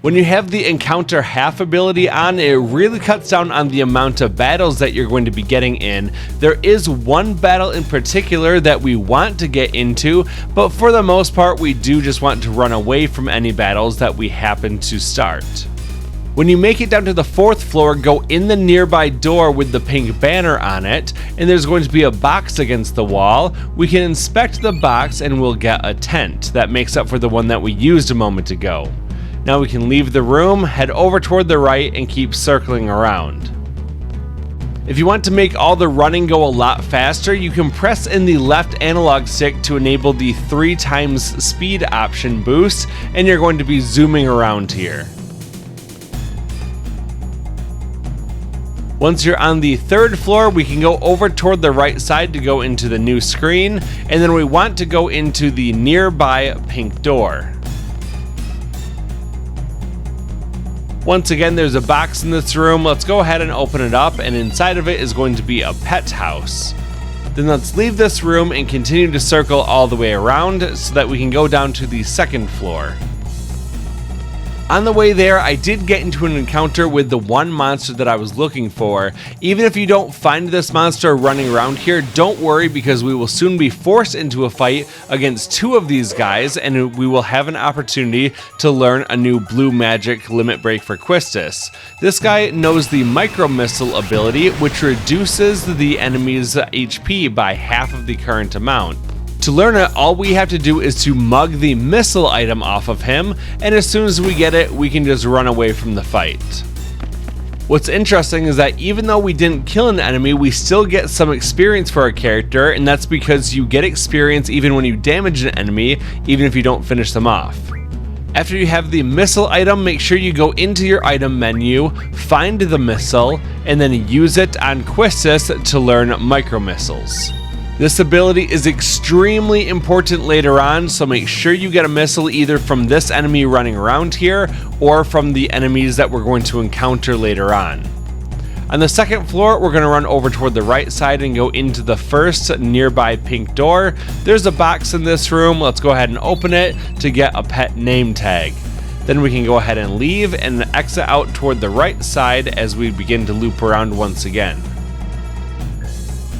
When you have the encounter half ability on, it really cuts down on the amount of battles that you're going to be getting in. There is one battle in particular that we want to get into, but for the most part we do just want to run away from any battles that we happen to start. When you make it down to the 4th floor, go in the nearby door with the pink banner on it, and there's going to be a box against the wall. We can inspect the box and we'll get a tent that makes up for the one that we used a moment ago. Now we can leave the room, head over toward the right, and keep circling around. If you want to make all the running go a lot faster, you can press in the left analog stick to enable the 3x speed option boost, and you're going to be zooming around here. Once you're on the 3rd floor, we can go over toward the right side to go into the new screen, and then we want to go into the nearby pink door. Once again, there's a box in this room. Let's go ahead and open it up, and inside of it is going to be a pet house. Then let's leave this room and continue to circle all the way around so that we can go down to the 2nd floor. On the way there, I did get into an encounter with the one monster that I was looking for. Even if you don't find this monster running around here, don't worry, because we will soon be forced into a fight against 2 of these guys, and we will have an opportunity to learn a new blue magic limit break for Quistis. This guy knows the micro missile ability, which reduces the enemy's HP by half of the current amount. To learn it, all we have to do is to mug the missile item off of him, and as soon as we get it, we can just run away from the fight. What's interesting is that even though we didn't kill an enemy, we still get some experience for our character, and that's because you get experience even when you damage an enemy, even if you don't finish them off. After you have the missile item, make sure you go into your item menu, find the missile, and then use it on Quistis to learn micro missiles. This ability is extremely important later on, so make sure you get a missile either from this enemy running around here or from the enemies that we're going to encounter later on. On the 2nd floor, we're going to run over toward the right side and go into the first nearby pink door. There's a box in this room. Let's go ahead and open it to get a pet name tag. Then we can go ahead and leave and exit out toward the right side as we begin to loop around once again.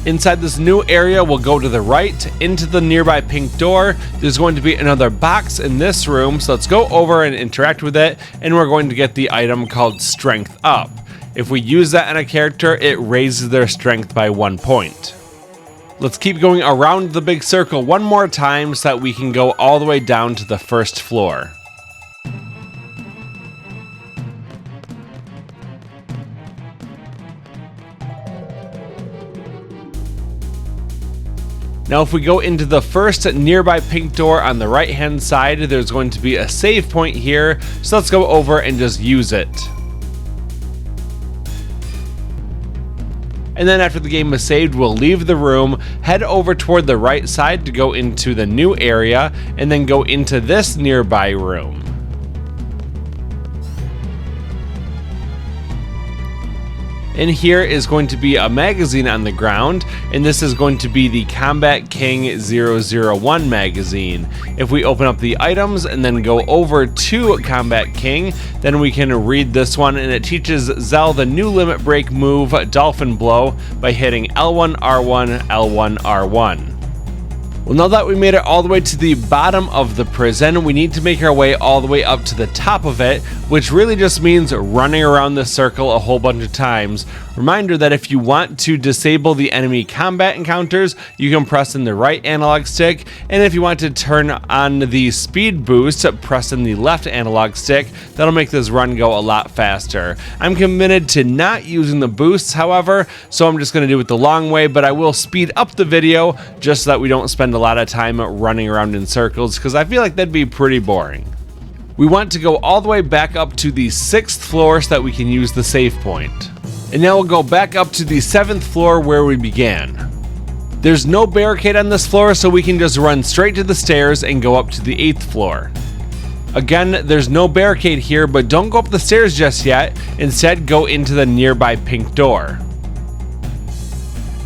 Inside this new area, we'll go to the right, into the nearby pink door. There's going to be another box in this room, so let's go over and interact with it, and we're going to get the item called Strength Up. If we use that on a character, it raises their strength by 1 point. Let's keep going around the big circle one more time so that we can go all the way down to the 1st floor. Now if we go into the first nearby pink door on the right hand side, there's going to be a save point here, so let's go over and just use it. And then after the game is saved, we'll leave the room, head over toward the right side to go into the new area, and then go into this nearby room. In here is going to be a magazine on the ground, and this is going to be the Combat King 001 magazine. If we open up the items and then go over to Combat King, then we can read this one, and it teaches Zell the new limit break move, Dolphin Blow, by hitting L1, R1, L1, R1. Well, now that we made it all the way to the bottom of the prison, we need to make our way all the way up to the top of it, which really just means running around the circle a whole bunch of times. Reminder that if you want to disable the enemy combat encounters, you can press in the right analog stick, and if you want to turn on the speed boost, press in the left analog stick. That'll make this run go a lot faster. I'm committed to not using the boosts, however, so I'm just going to do it the long way, but I will speed up the video just so that we don't spend a lot of time running around in circles, because I feel like that'd be pretty boring. We want to go all the way back up to the 6th floor so that we can use the save point. And now we'll go back up to the 7th floor where we began. There's no barricade on this floor, so we can just run straight to the stairs and go up to the 8th floor. Again, there's no barricade here, but don't go up the stairs just yet. Instead, go into the nearby pink door.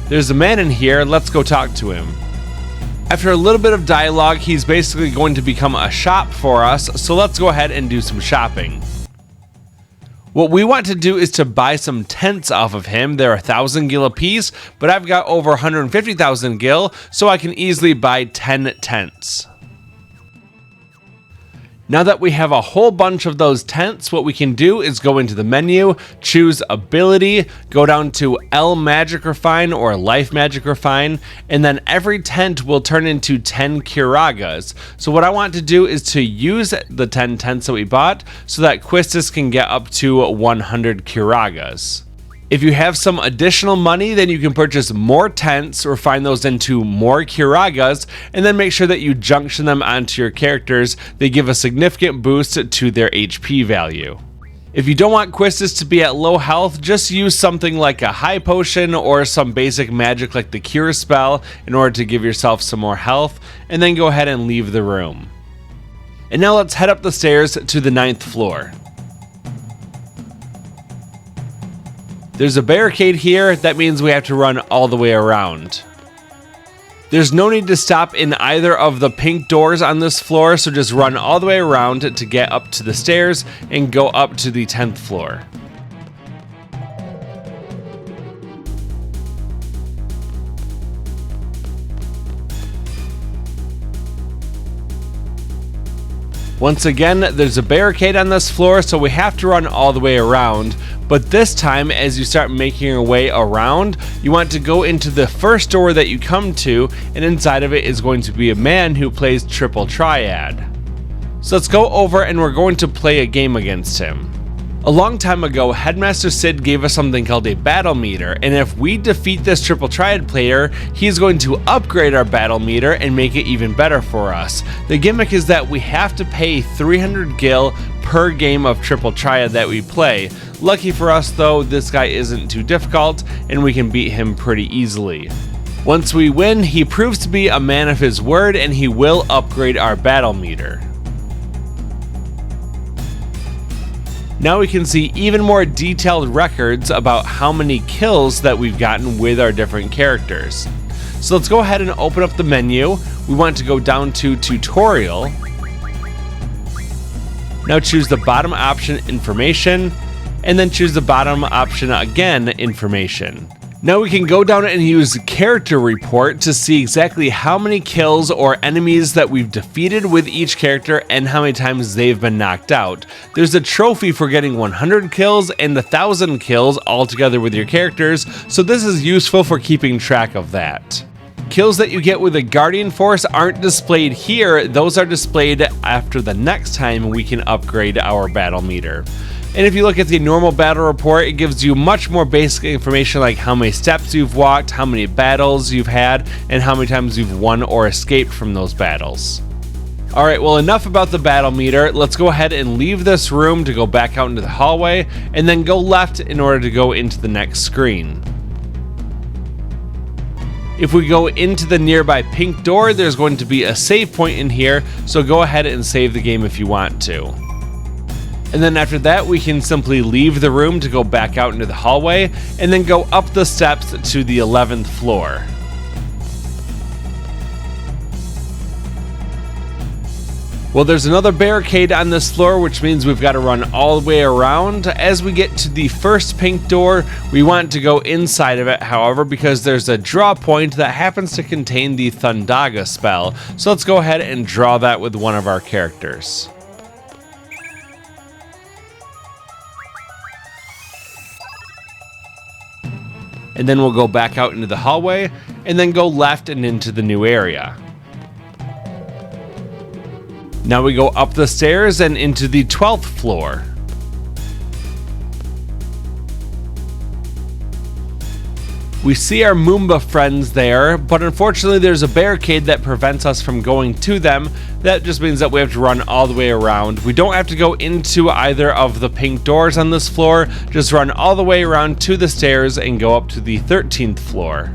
There's a man in here. Let's go talk to him. After a little bit of dialogue, he's basically going to become a shop for us, so let's go ahead and do some shopping. What we want to do is to buy some tents off of him. They're 1,000 gil apiece, but I've got over 150,000 gil, so I can easily buy 10 tents. Now that we have a whole bunch of those tents, what we can do is go into the menu, choose ability, go down to L Magic Refine or Life Magic Refine, and then every tent will turn into 10 Kiragas. So what I want to do is to use the 10 tents that we bought so that Quistis can get up to 100 Kiragas. If you have some additional money, then you can purchase more tents, refine those into more Kiragas, and then make sure that you junction them onto your characters. They give a significant boost to their HP value. If you don't want Quistis to be at low health, just use something like a high potion or some basic magic like the cure spell in order to give yourself some more health, and then go ahead and leave the room. And now let's head up the stairs to the 9th floor. There's a barricade here, that means we have to run all the way around. There's no need to stop in either of the pink doors on this floor, so just run all the way around to get up to the stairs and go up to the 10th floor. Once again, there's a barricade on this floor, so we have to run all the way around. But this time, as you start making your way around, you want to go into the first door that you come to, and inside of it is going to be a man who plays triple triad. So let's go over and we're going to play a game against him. A long time ago, Headmaster Sid gave us something called a battle meter, and if we defeat this triple triad player, he's going to upgrade our battle meter and make it even better for us. The gimmick is that we have to pay 300 gil per game of triple triad that we play. Lucky for us though, this guy isn't too difficult and we can beat him pretty easily. Once we win, he proves to be a man of his word and he will upgrade our battle meter. Now we can see even more detailed records about how many kills that we've gotten with our different characters. So let's go ahead and open up the menu. We want to go down to tutorial. Now choose the bottom option, information, and then choose the bottom option again, information. Now we can go down and use character report to see exactly how many kills or enemies that we've defeated with each character and how many times they've been knocked out. There's a trophy for getting 100 kills and 1,000 kills all together with your characters, so this is useful for keeping track of that. Kills that you get with a Guardian Force aren't displayed here, those are displayed after the next time we can upgrade our battle meter. And if you look at the normal battle report, it gives you much more basic information like how many steps you've walked, how many battles you've had, and how many times you've won or escaped from those battles. Alright, well enough about the battle meter. Let's go ahead and leave this room to go back out into the hallway, and then go left in order to go into the next screen. If we go into the nearby pink door, there's going to be a save point in here, so go ahead and save the game if you want to. And then after that, we can simply leave the room to go back out into the hallway, and then go up the steps to the 11th floor. Well, there's another barricade on this floor, which means we've got to run all the way around. As we get to the first pink door, we want to go inside of it, however, because there's a draw point that happens to contain the Thundaga spell. So let's go ahead and draw that with one of our characters. And then we'll go back out into the hallway, and then go left and into the new area. Now we go up the stairs and into the 12th floor. We see our Moomba friends there, but unfortunately there's a barricade that prevents us from going to them. That just means that we have to run all the way around. We don't have to go into either of the pink doors on this floor, just run all the way around to the stairs and go up to the 13th floor.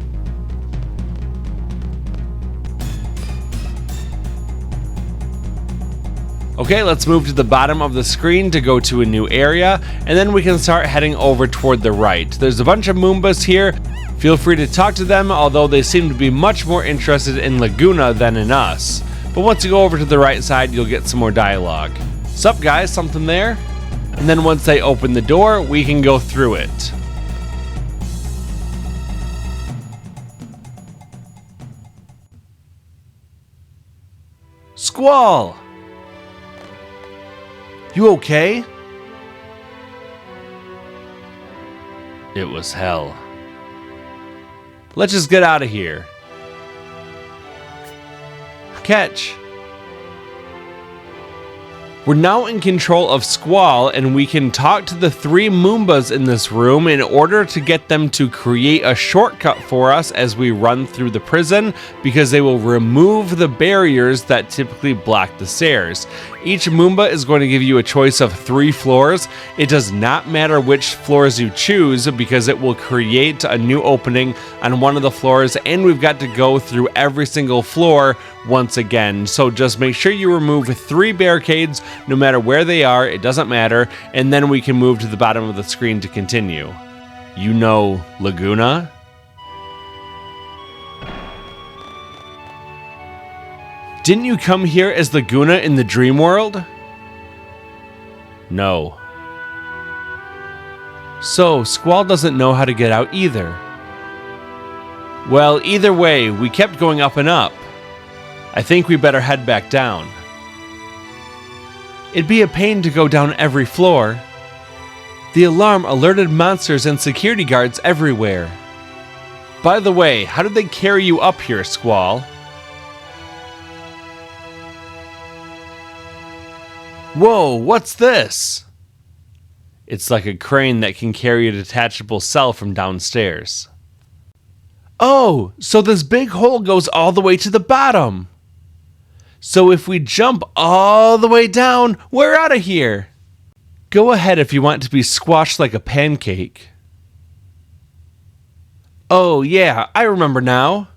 Okay, let's move to the bottom of the screen to go to a new area, and then we can start heading over toward the right. There's a bunch of Moombas here. Feel free to talk to them, although they seem to be much more interested in Laguna than in us. But once you go over to the right side, you'll get some more dialogue. Sup guys, something there? And then once they open the door, we can go through it. Squall! You okay? It was hell. Let's just get out of here. Catch. We're now in control of Squall, and we can talk to the 3 Moombas in this room in order to get them to create a shortcut for us as we run through the prison, because they will remove the barriers that typically block the stairs. Each Moomba is going to give you a choice of 3 floors. It does not matter which floors you choose, because it will create a new opening on one of the floors, and we've got to go through every single floor once again. So just make sure you remove 3 barricades, no matter where they are, it doesn't matter, and then we can move to the bottom of the screen to continue. You know Laguna? Didn't you come here as Laguna in the dream world? No. So, Squall doesn't know how to get out either. Well, either way, we kept going up and up. I think we better head back down. It'd be a pain to go down every floor. The alarm alerted monsters and security guards everywhere. By the way, how did they carry you up here, Squall? Whoa, what's this? It's like a crane that can carry a detachable cell from downstairs. Oh, so this big hole goes all the way to the bottom. So if we jump all the way down, we're out of here. Go ahead if you want to be squashed like a pancake. Oh yeah, I remember now.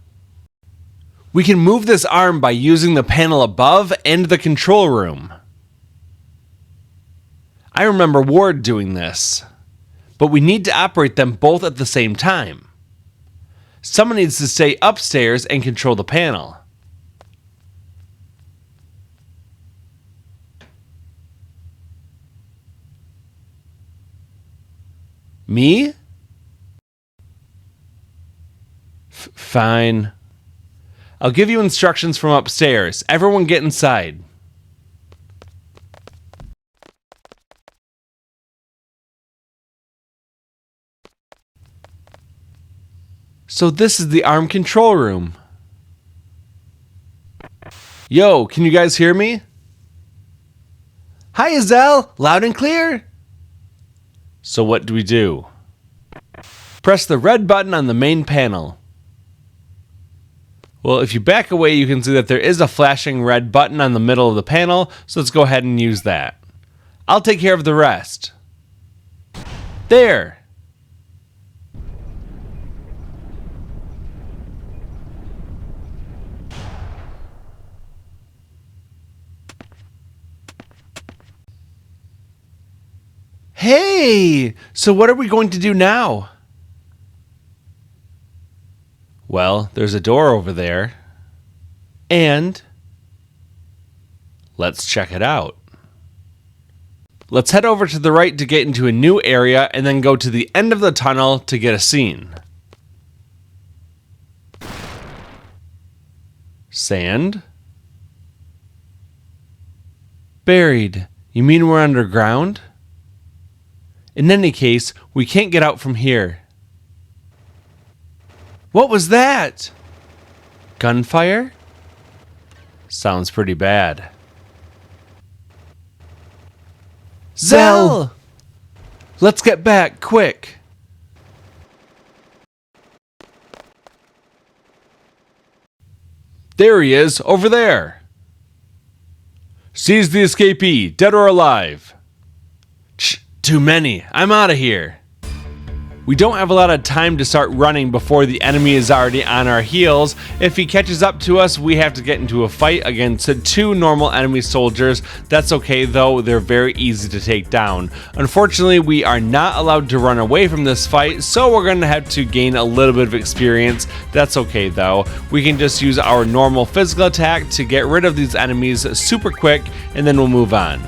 We can move this arm by using the panel above and the control room. I remember Ward doing this, but we need to operate them both at the same time. Someone needs to stay upstairs and control the panel. Me? Fine. I'll give you instructions from upstairs. Everyone get inside. So this is the arm control room. Yo, can you guys hear me? Hi, Azelle. Loud and clear. So what do we do? Press the red button on the main panel. Well, if you back away, you can see that there is a flashing red button on the middle of the panel, so let's go ahead and use that. I'll take care of the rest. There. Hey! So what are we going to do now? Well, there's a door over there. And let's check it out. Let's head over to the right to get into a new area and then go to the end of the tunnel to get a scene. Sand? Buried. You mean we're underground? In any case, we can't get out from here. What was that? Gunfire? Sounds pretty bad. Zell! Let's get back, quick! There he is, over there! Seize the escapee, dead or alive. Too many. I'm out of here. We don't have a lot of time to start running before the enemy is already on our heels. If he catches up to us, we have to get into a fight against 2 normal enemy soldiers. That's okay though, they're very easy to take down. Unfortunately, we are not allowed to run away from this fight, so we're going to have to gain a little bit of experience. That's okay though. We can just use our normal physical attack to get rid of these enemies super quick, and then we'll move on.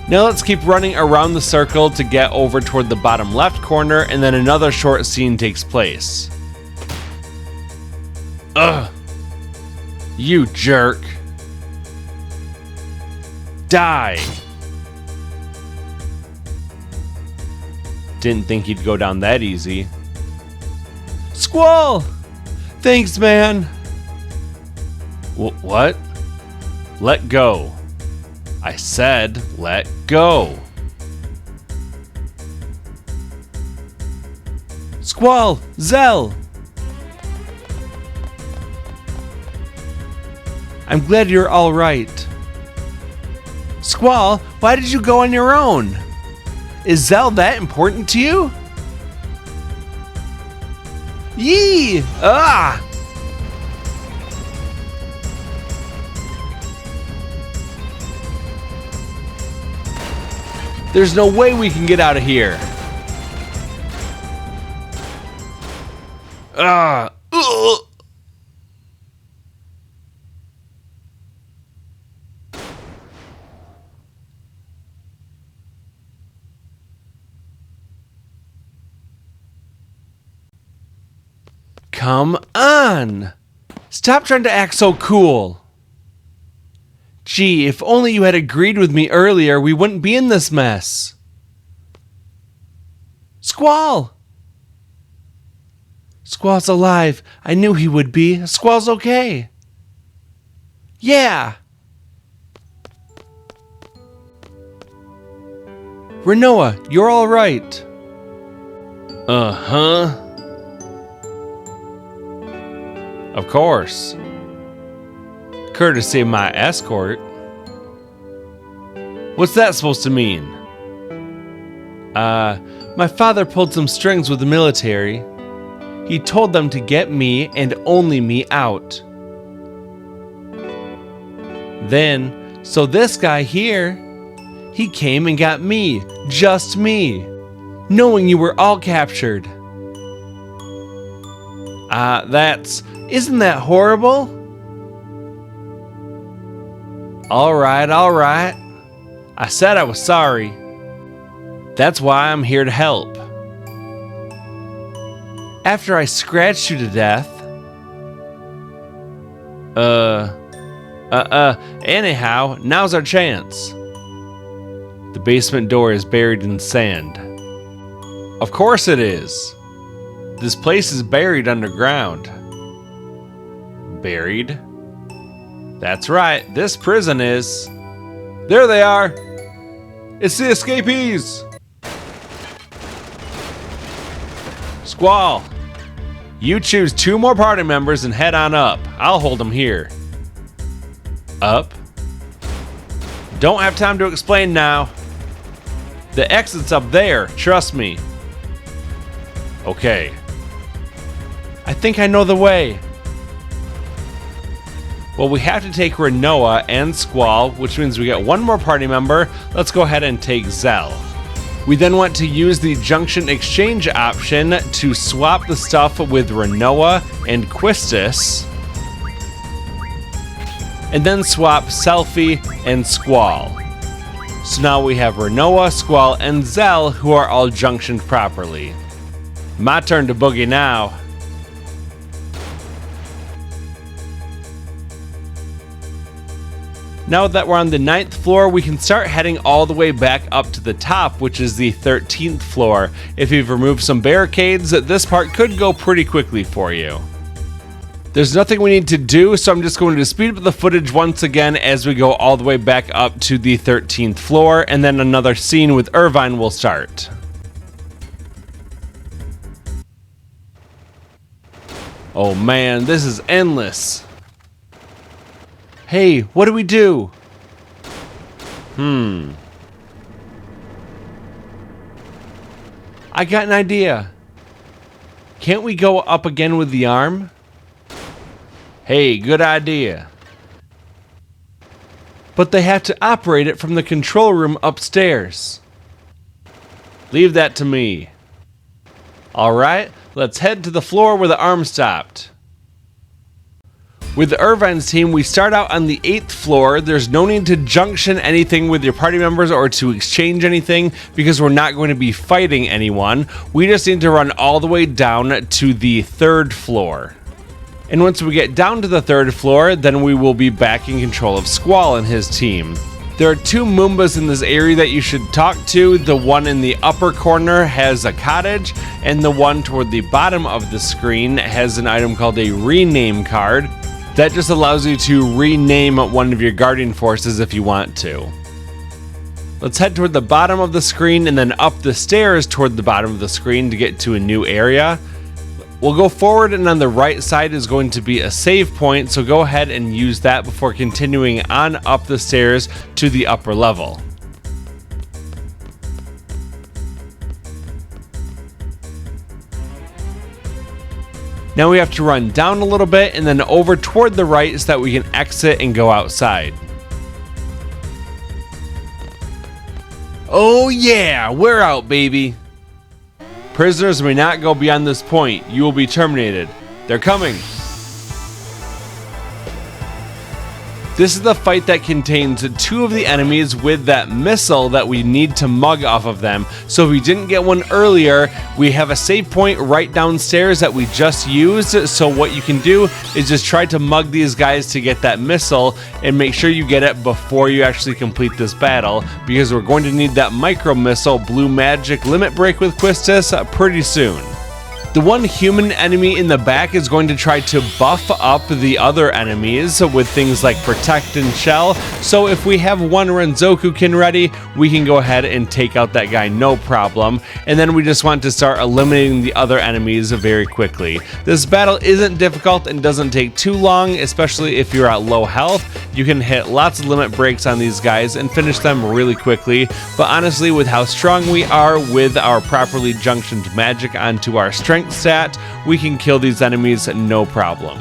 Now let's keep running around the circle to get over toward the bottom left corner, and then another short scene takes place. Ugh. You jerk. Die. Didn't think he'd go down that easy. Squall! Thanks, man. What? Let go. I said, let go. Squall! Zell! I'm glad you're all right. Squall, why did you go on your own? Is Zell that important to you? Yee! Ah! There's no way we can get out of here. Ah! Ugh. Come on! Stop trying to act so cool. Gee, if only you had agreed with me earlier, we wouldn't be in this mess. Squall! Squall's alive. I knew he would be. Squall's okay. Yeah! Renoa, you're all right. Uh-huh. Of course. Courtesy of my escort. What's that supposed to mean? My father pulled some strings with the military. He told them to get me and only me out. Then, so this guy here, he came and got me, just me, knowing you were all captured. Isn't that horrible? All right. I said I was sorry. That's why I'm here to help. After I scratched you to death. Anyhow, now's our chance. The basement door is buried in sand. Of course it is. This place is buried underground. Buried? That's right, this prison is. There they are! It's the escapees! Squall, you choose 2 more party members and head on up. I'll hold them here. Up? Don't have time to explain now. The exit's up there, trust me. Okay. I think I know the way. Well, we have to take Renoa and Squall, which means we get 1 more party member. Let's go ahead and take Zell. We then want to use the junction exchange option to swap the stuff with Renoa and Quistis, and then swap Selfie and Squall. So now we have Renoa, Squall, and Zell who are all junctioned properly. My turn to boogie now. Now that we're on the 9th floor, we can start heading all the way back up to the top, which is the 13th floor. If you've removed some barricades, this part could go pretty quickly for you. There's nothing we need to do, so I'm just going to speed up the footage once again as we go all the way back up to the 13th floor, and then another scene with Irvine will start. Oh man, this is endless. Hey, what do we do? I got an idea. Can't we go up again with the arm? Hey, good idea. But they have to operate it from the control room upstairs. Leave that to me. Alright, let's head to the floor where the arm stopped. With Irvine's team, we start out on the 8th floor. There's no need to junction anything with your party members or to exchange anything because we're not going to be fighting anyone. We just need to run all the way down to the 3rd floor. And once we get down to the 3rd floor, then we will be back in control of Squall and his team. There are 2 Moombas in this area that you should talk to. The one in the upper corner has a cottage, and the one toward the bottom of the screen has an item called a rename card. That just allows you to rename one of your guardian forces if you want to. Let's head toward the bottom of the screen and then up the stairs toward the bottom of the screen to get to a new area. We'll go forward, and on the right side is going to be a save point, so go ahead and use that before continuing on up the stairs to the upper level. Now we have to run down a little bit and then over toward the right so that we can exit and go outside. Oh yeah, we're out, baby! Prisoners may not go beyond this point. You will be terminated. They're coming. This is the fight that contains 2 of the enemies with that missile that we need to mug off of them. So if we didn't get one earlier, we have a save point right downstairs that we just used. So what you can do is just try to mug these guys to get that missile and make sure you get it before you actually complete this battle, because we're going to need that micro missile blue magic limit break with Quistis pretty soon. The one human enemy in the back is going to try to buff up the other enemies with things like Protect and Shell, so if we have one Renzokukin ready, we can go ahead and take out that guy no problem, and then we just want to start eliminating the other enemies very quickly. This battle isn't difficult and doesn't take too long, especially if you're at low health. You can hit lots of limit breaks on these guys and finish them really quickly, but honestly, with how strong we are with our properly junctioned magic onto our strength stat, we can kill these enemies no problem.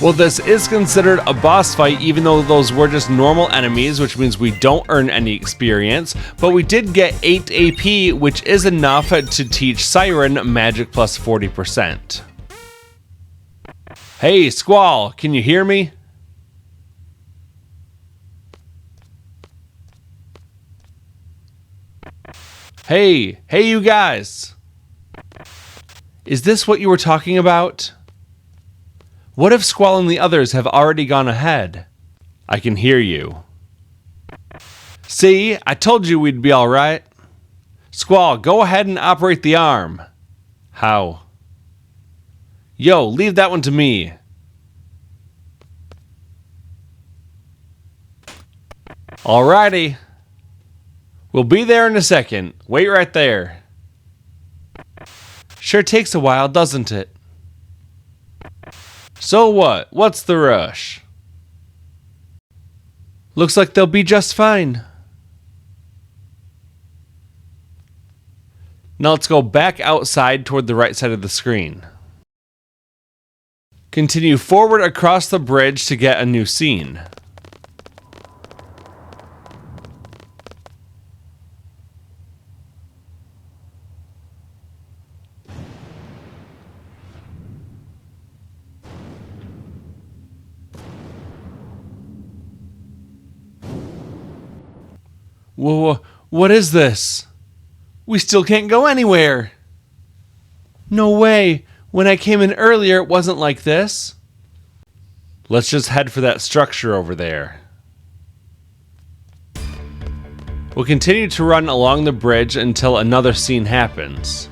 Well, this is considered a boss fight, even though those were just normal enemies, which means we don't earn any experience, but we did get 8 AP, which is enough to teach Siren magic plus 40%. Hey, Squall, can you hear me? Hey you guys! Is this what you were talking about? What if Squall and the others have already gone ahead? I can hear you. See, I told you we'd be alright. Squall, go ahead and operate the arm. How? Yo, leave that one to me. Alrighty. We'll be there in a second. Wait right there. Sure takes a while, doesn't it? So what? What's the rush? Looks like they'll be just fine. Now let's go back outside toward the right side of the screen. Continue forward across the bridge to get a new scene. Whoa, what is this? We still can't go anywhere. No way. When I came in earlier, it wasn't like this. Let's just head for that structure over there. We'll continue to run along the bridge until another scene happens.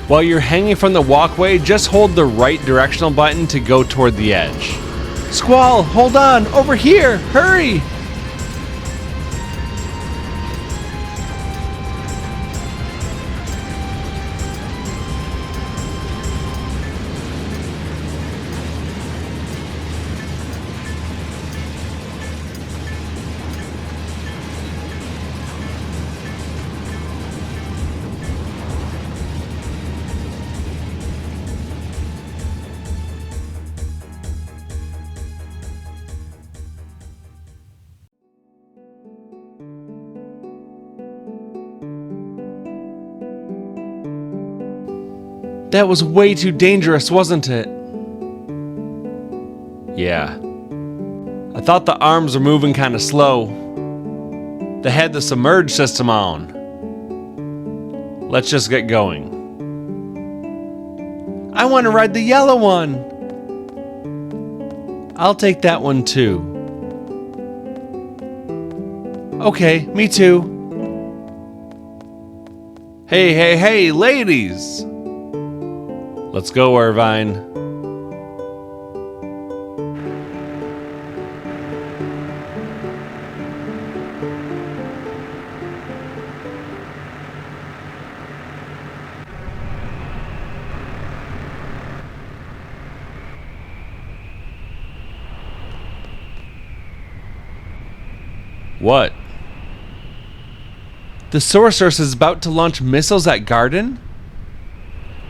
While you're hanging from the walkway, just hold the right directional button to go toward the edge. Squall, hold on! Over here! Hurry! That was way too dangerous, wasn't it? Yeah. I thought the arms were moving kind of slow. They had the submerge system on. Let's just get going. I want to ride the yellow one. I'll take that one too. Okay, me too. Hey, ladies! Let's go, Irvine. What? The sorceress is about to launch missiles at Garden?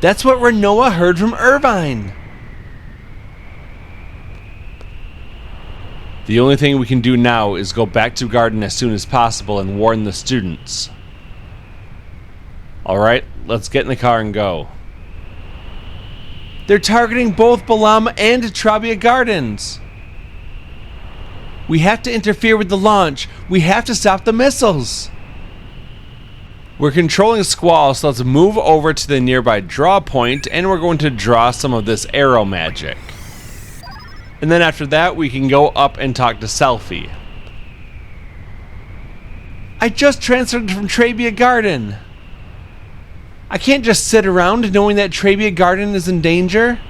That's what Renoa heard from Irvine. The only thing we can do now is go back to Garden as soon as possible and warn the students. Alright, let's get in the car and go. They're targeting both Balam and Trabia Gardens. We have to interfere with the launch. We have to stop the missiles. We're controlling Squall, so let's move over to the nearby draw point, and we're going to draw some of this arrow magic. And then after that, we can go up and talk to Selfie. I just transferred from Trabia Garden. I can't just sit around knowing that Trabia Garden is in danger.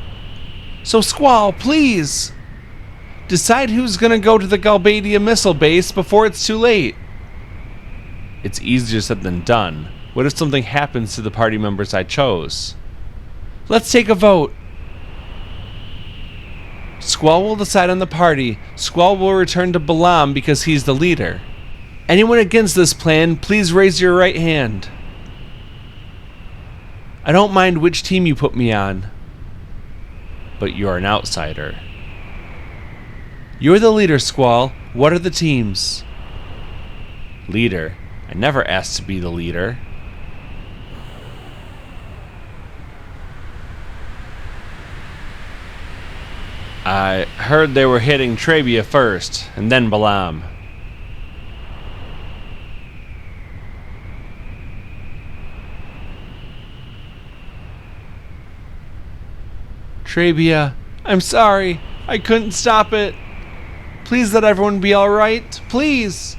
So Squall, please. Decide who's gonna go to the Galbadia missile base before it's too late. It's easier said than done. What if something happens to the party members I chose? Let's take a vote. Squall will decide on the party. Squall will return to Balam because he's the leader. Anyone against this plan, please raise your right hand. I don't mind which team you put me on, but you're an outsider. You're the leader, Squall. What are the teams? Leader? I never asked to be the leader. I heard they were hitting Trabia first, and then Balam. Trabia, I'm sorry. I couldn't stop it. Please let everyone be alright. Please.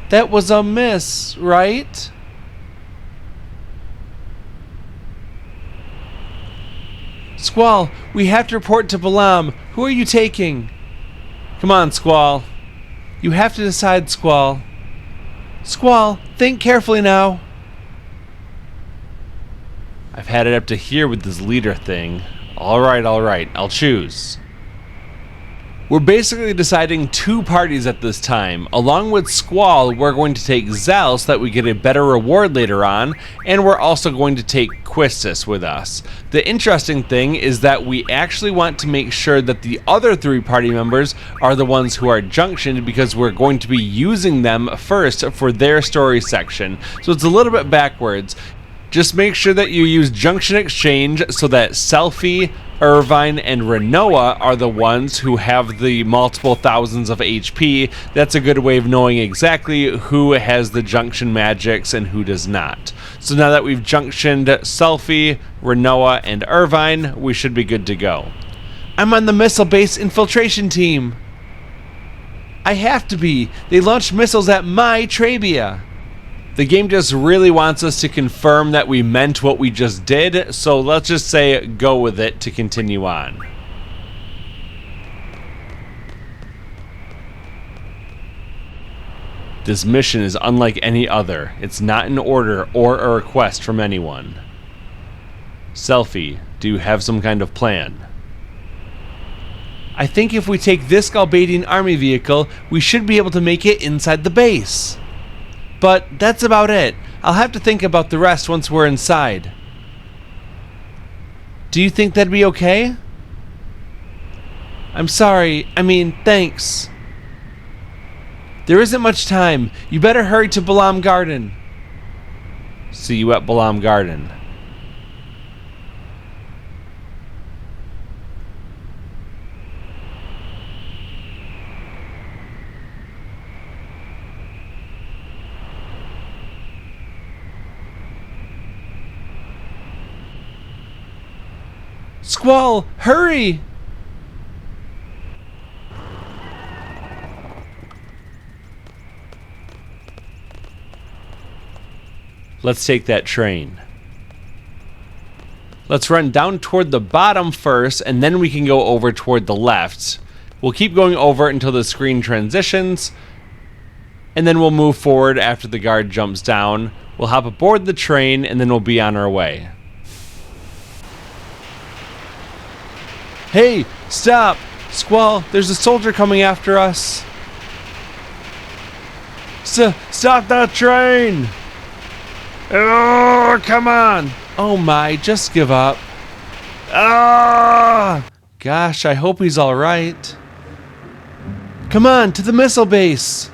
That was a miss, right? Squall, we have to report to Balam. Who are you taking? Come on, Squall. You have to decide, Squall. Squall, think carefully now. I've had it up to here with this leader thing. Alright, I'll choose. We're basically deciding two parties at this time. Along with Squall, we're going to take Zal so that we get a better reward later on, and we're also going to take Quistis with us. The interesting thing is that we actually want to make sure that the other three party members are the ones who are junctioned, because we're going to be using them first for their story section. So it's a little bit backwards. Just make sure that you use Junction Exchange so that Selfie, Irvine, and Renoa are the ones who have the multiple thousands of HP. That's a good way of knowing exactly who has the junction magics and who does not. So now that we've junctioned Selfie, Renoa, and Irvine, we should be good to go. I'm on the missile base infiltration team. I have to be. They launched missiles at my Trabia. The game just really wants us to confirm that we meant what we just did, so let's just say go with it to continue on. This mission is unlike any other. It's not an order or a request from anyone. Selfie, do you have some kind of plan? I think if we take this Galbadian army vehicle, we should be able to make it inside the base. But that's about it. I'll have to think about the rest once we're inside. Do you think that'd be okay? I'm sorry. Thanks. There isn't much time. You better hurry to Balam Garden. See you at Balam Garden. Squall, hurry! Let's take that train. Let's run down toward the bottom first, and then we can go over toward the left. We'll keep going over until the screen transitions, and then we'll move forward after the guard jumps down. We'll hop aboard the train, and then we'll be on our way. Hey, stop! Squall, there's a soldier coming after us. Stop that train! Oh, come on! Oh my, just give up. Ah! Gosh, I hope he's alright. Come on, to the missile base!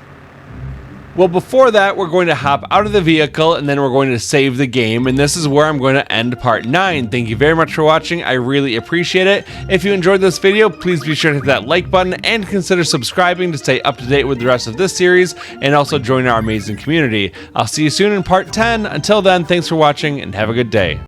Well, before that, we're going to hop out of the vehicle and then we're going to save the game, and this is where I'm going to end part 9. Thank you very much for watching. I really appreciate it. If you enjoyed this video, please be sure to hit that like button and consider subscribing to stay up to date with the rest of this series and also join our amazing community. I'll see you soon in part 10. Until then, thanks for watching and have a good day.